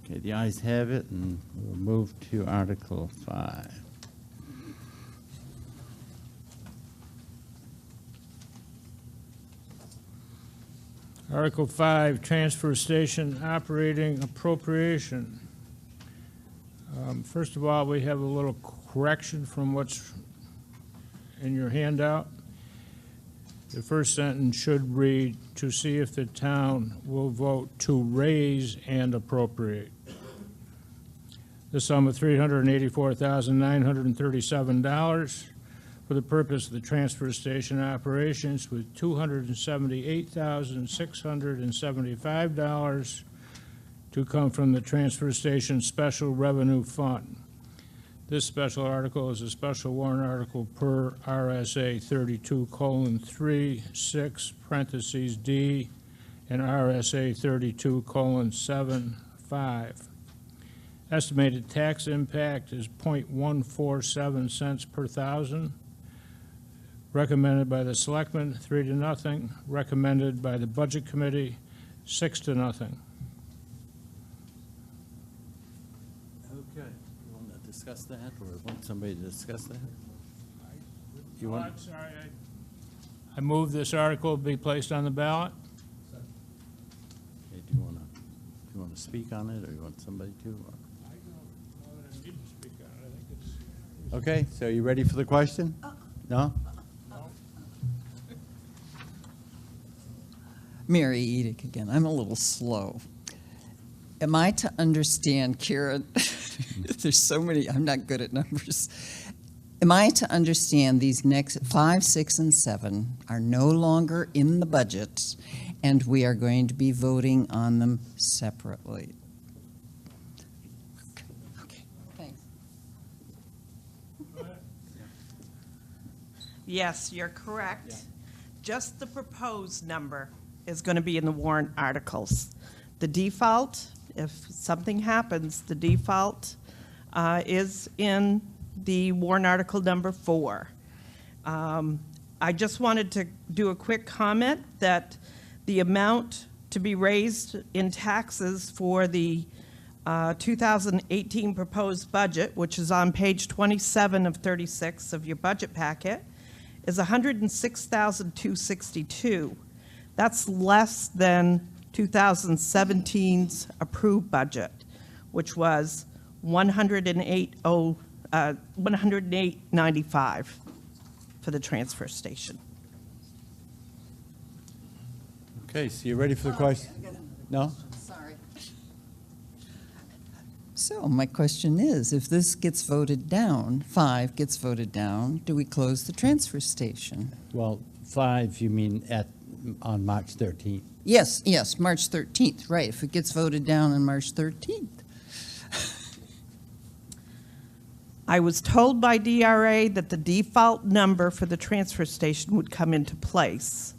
Okay, the ayes have it, and we'll move to Article 5. Article 5, Transfer Station Operating Appropriation. First of all, we have a little correction from what's in your handout. The first sentence should read, "To see if the town will vote to raise and appropriate." The sum of $384,937 for the purpose of the transfer station operations, with $278,675 to come from the transfer station special revenue fund. This special article is a special warrant article per RSA 32:3(6) parentheses D and RSA 32:7(5). Estimated tax impact is 0.147 cents per thousand. Recommended by the selectmen, 3-0. Recommended by the budget committee, 6-0. Okay. You want to discuss that, or want somebody to discuss that? You want? I'm sorry, I move this article be placed on the ballot. Okay, do you want to speak on it, or you want somebody to? Or? Okay, so you ready for the question? No? Mary Edick again. I'm a little slow. Am I to understand, Karen, there's so many, I'm not good at numbers. Am I to understand these next 5, 6, and 7 are no longer in the budget, and we are going to be voting on them separately? Okay, thanks. Yes, you're correct. Just the proposed number is going to be in the warrant articles. The default, if something happens, the default is in the warrant article number 4. I just wanted to do a quick comment that the amount to be raised in taxes for the 2018 proposed budget, which is on page 27 of 36 of your budget packet, is $106,262. That's less than 2017's approved budget, which was $108.95 for the transfer station. Okay, so you ready for the question? No? Sorry. So my question is, if this gets voted down, 5 gets voted down, do we close the transfer station? Well, 5, you mean on March 13th? Yes, yes, March 13th, right, if it gets voted down on March 13th. I was told by DRA that the default number for the transfer station would come into place.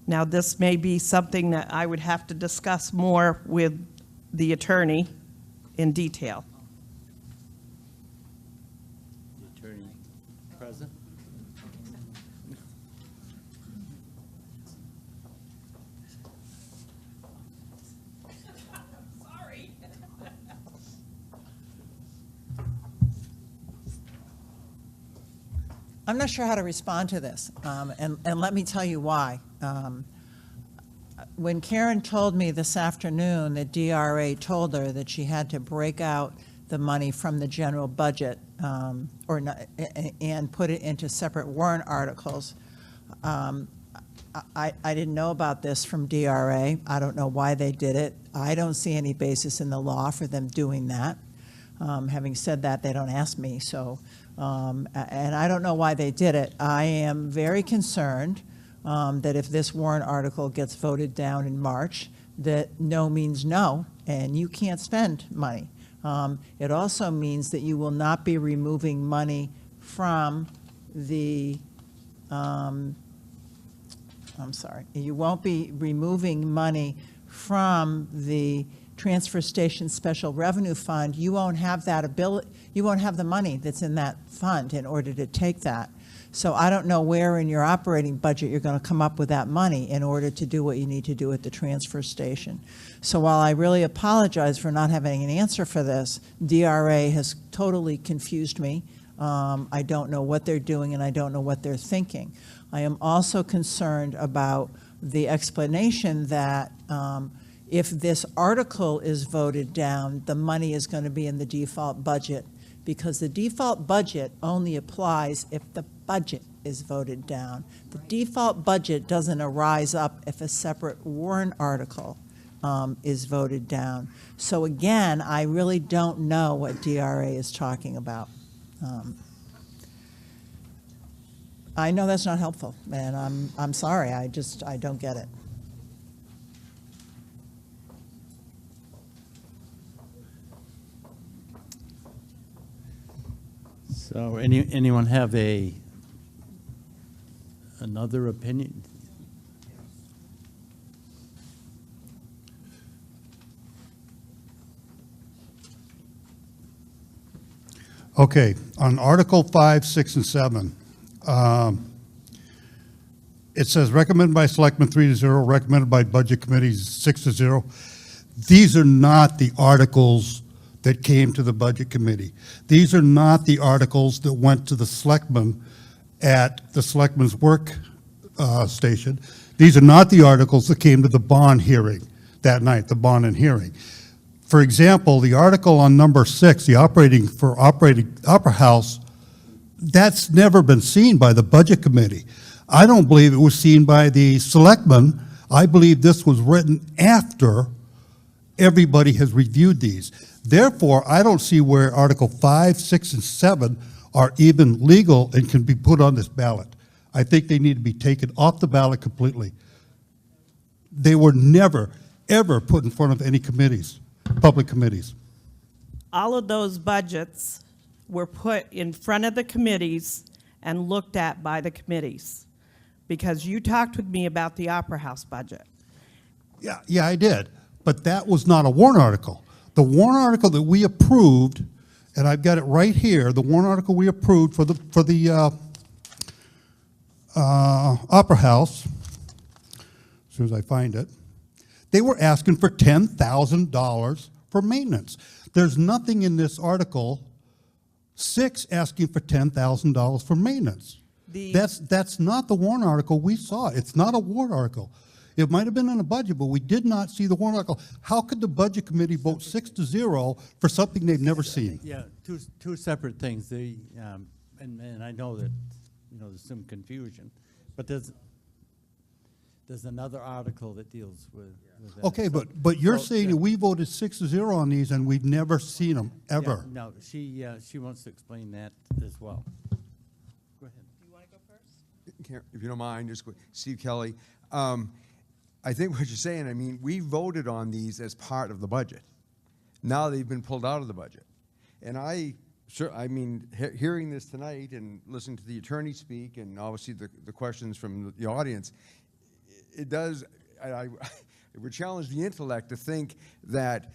Now, this may be something that I would have to discuss more with the attorney in detail. The attorney present? Sorry. I'm not sure how to respond to this, and let me tell you why. When Karen told me this afternoon that DRA told her that she had to break out the money from the general budget, or not, and put it into separate warrant articles. I didn't know about this from DRA. I don't know why they did it. I don't see any basis in the law for them doing that. Having said that, they don't ask me, so, and I don't know why they did it. I am very concerned that if this warrant article gets voted down in March, that no means no, and you can't spend money. It also means that you will not be removing money from the, I'm sorry, you won't be removing money from the transfer station special revenue fund. You won't have that ability, you won't have the money that's in that fund in order to take that. So I don't know where in your operating budget you're going to come up with that money in order to do what you need to do at the transfer station. So while I really apologize for not having an answer for this, DRA has totally confused me. I don't know what they're doing and I don't know what they're thinking. I am also concerned about the explanation that if this article is voted down, the money is going to be in the default budget, because the default budget only applies if the budget is voted down. The default budget doesn't arise up if a separate warrant article is voted down. So again, I really don't know what DRA is talking about. I know that's not helpful, and I'm sorry, I don't get it. So anyone have another opinion? Okay, on Article 5, 6, and 7, it says recommended by Selectmen 3-0, recommended by Budget Committees 6-0. These are not the articles that came to the Budget Committee. These are not the articles that went to the Selectmen at the Selectmen's work station. These are not the articles that came to the bond hearing that night, the bond and hearing. For example, the article on number 6, the operating Opera House, that's never been seen by the Budget Committee. I don't believe it was seen by the Selectmen. I believe this was written after everybody has reviewed these. Therefore, I don't see where Article 5, 6, and 7 are even legal and can be put on this ballot. I think they need to be taken off the ballot completely. They were never, ever put in front of any committees, public committees. All of those budgets were put in front of the committees and looked at by the committees, because you talked with me about the Opera House budget. Yeah, I did, but that was not a warrant article. The warrant article that we approved, and I've got it right here, the warrant article we approved for the Opera House, as soon as I find it, they were asking for $10,000 for maintenance. There's nothing in this Article 6 asking for $10,000 for maintenance. That's not the warrant article we saw. It's not a warrant article. It might have been in a budget, but we did not see the warrant article. How could the Budget Committee vote 6-0 for something they've never seen? Yeah, two separate things. And I know that there's some confusion, but there's another article that deals with that. Okay, but you're saying that we voted 6-0 on these and we've never seen them ever. Yeah, no, she wants to explain that as well. Go ahead. Do you want to go first? If you don't mind, just Steve Kelly. I think what you're saying, I mean, we voted on these as part of the budget. Now they've been pulled out of the budget. And hearing this tonight and listening to the attorney speak and obviously the questions from the audience, it would challenge the intellect to think that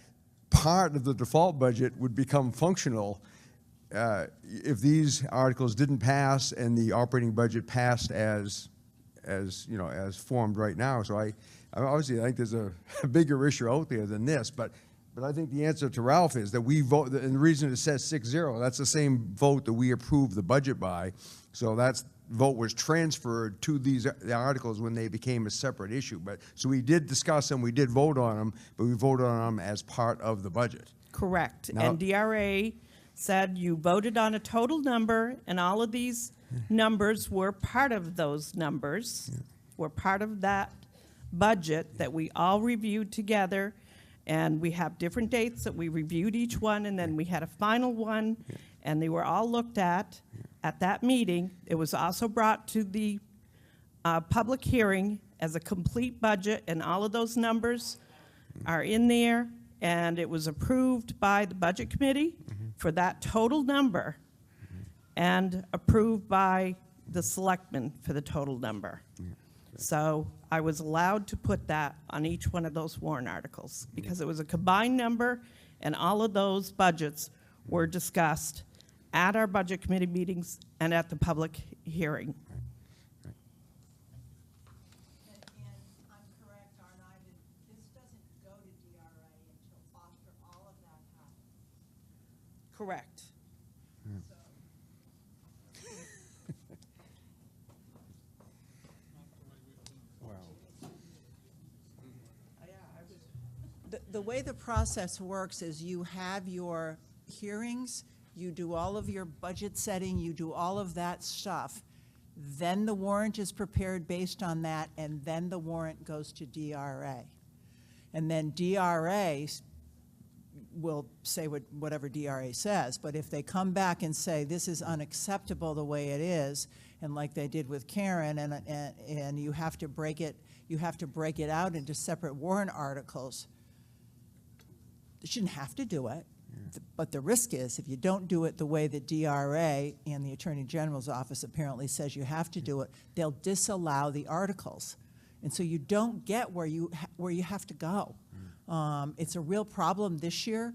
part of the default budget would become functional if these articles didn't pass and the operating budget passed as formed right now. So I think there's a bigger issue out there than this, but I think the answer to Ralph is that we vote, and the reason it says 6-0, that's the same vote that we approved the budget by. So that's vote was transferred to the articles when they became a separate issue. But, so we did discuss them, we did vote on them, but we voted on them as part of the budget. Correct. Now- And DRA said you voted on a total number, and all of these numbers were part of those numbers, were part of that budget that we all reviewed together. And we have different dates that we reviewed each one, and then we had a final one, and they were all looked at that meeting. It was also brought to the public hearing as a complete budget, and all of those numbers are in there, and it was approved by the Budget Committee for that total number, and approved by the selectmen for the total number. So I was allowed to put that on each one of those warrant articles, because it was a combined number, and all of those budgets were discussed at our Budget Committee meetings and at the public hearing. And I'm correct, aren't I, that this doesn't go to DRA until after all of that happens? Correct. So, The way the process works is you have your hearings, you do all of your budget setting, you do all of that stuff. Then the warrant is prepared based on that, and then the warrant goes to DRA. And then DRA will say whatever DRA says, but if they come back and say, this is unacceptable the way it is, and like they did with Karen, and you have to break it out into separate warrant articles, you shouldn't have to do it. But the risk is, if you don't do it the way that DRA and the Attorney General's office apparently says you have to do it, they'll disallow the articles. And so you don't get where you have to go. It's a real problem this year.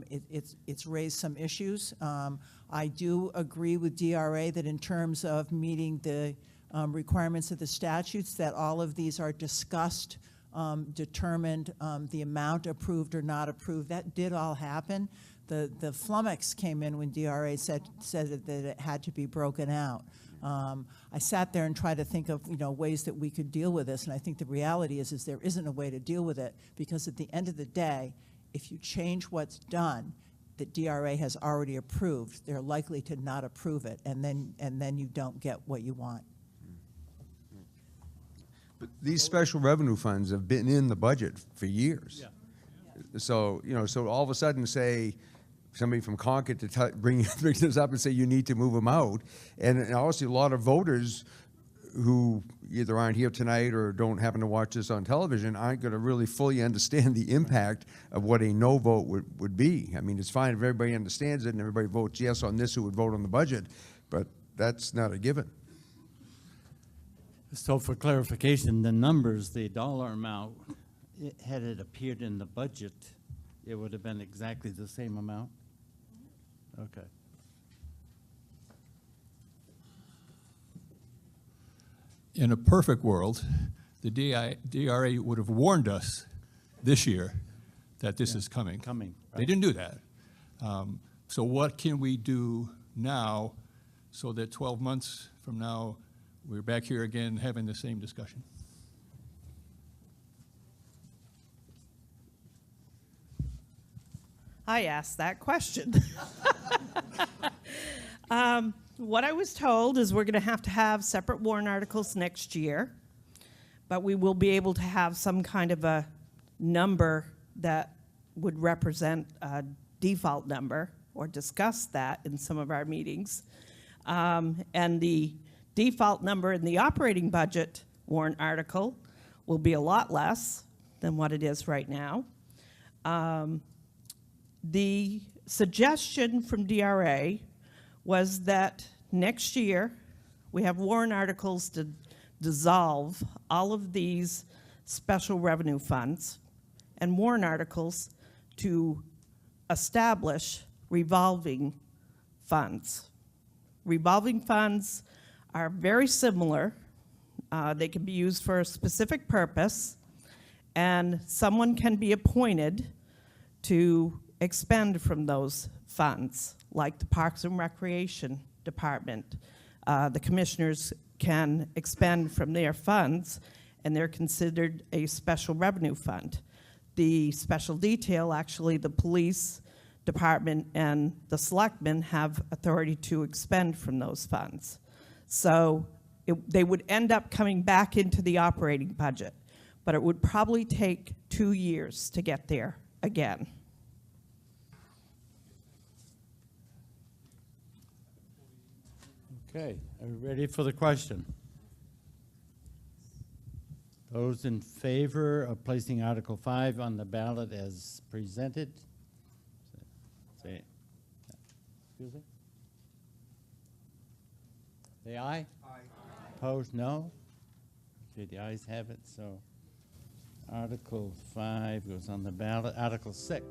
It's raised some issues. I do agree with DRA that in terms of meeting the requirements of the statutes, that all of these are discussed, determined, the amount approved or not approved. That did all happen. The flummox came in when DRA said that it had to be broken out. I sat there and tried to think of ways that we could deal with this, and I think the reality is there isn't a way to deal with it, because at the end of the day, if you change what's done that DRA has already approved, they're likely to not approve it, and then you don't get what you want. But these special revenue funds have been in the budget for years. So, so all of a sudden say, somebody from Concord to bring this up and say you need to move them out. And obviously a lot of voters who either aren't here tonight or don't happen to watch this on television aren't going to really fully understand the impact of what a no vote would be. I mean, it's fine if everybody understands it and everybody votes yes on this who would vote on the budget, but that's not a given. So for clarification, the numbers, the dollar amount, had it appeared in the budget, it would have been exactly the same amount? Okay. In a perfect world, the DRA would have warned us this year that this is coming. They didn't do that. So what can we do now so that 12 months from now, we're back here again having the same discussion? I asked that question. What I was told is we're going to have separate warrant articles next year, but we will be able to have some kind of a number that would represent a default number, or discuss that in some of our meetings. And the default number in the operating budget warrant article will be a lot less than what it is right now. The suggestion from DRA was that next year we have warrant articles to dissolve all of these special revenue funds, and warrant articles to establish revolving funds. Revolving funds are very similar. They can be used for a specific purpose, and someone can be appointed to expend from those funds, like the Parks and Recreation Department. the commissioners can expend from their funds, and they're considered a special revenue fund. The special detail, actually, the police department and the selectmen have authority to expend from those funds. So they would end up coming back into the operating budget, but it would probably take 2 years to get there again. Okay, are we ready for the question? Those in favor of placing Article 5 on the ballot as presented? Say, excuse me? Say aye. Aye. Opposed, no? Okay, the ayes have it, so Article 5 goes on the ballot. Article 6.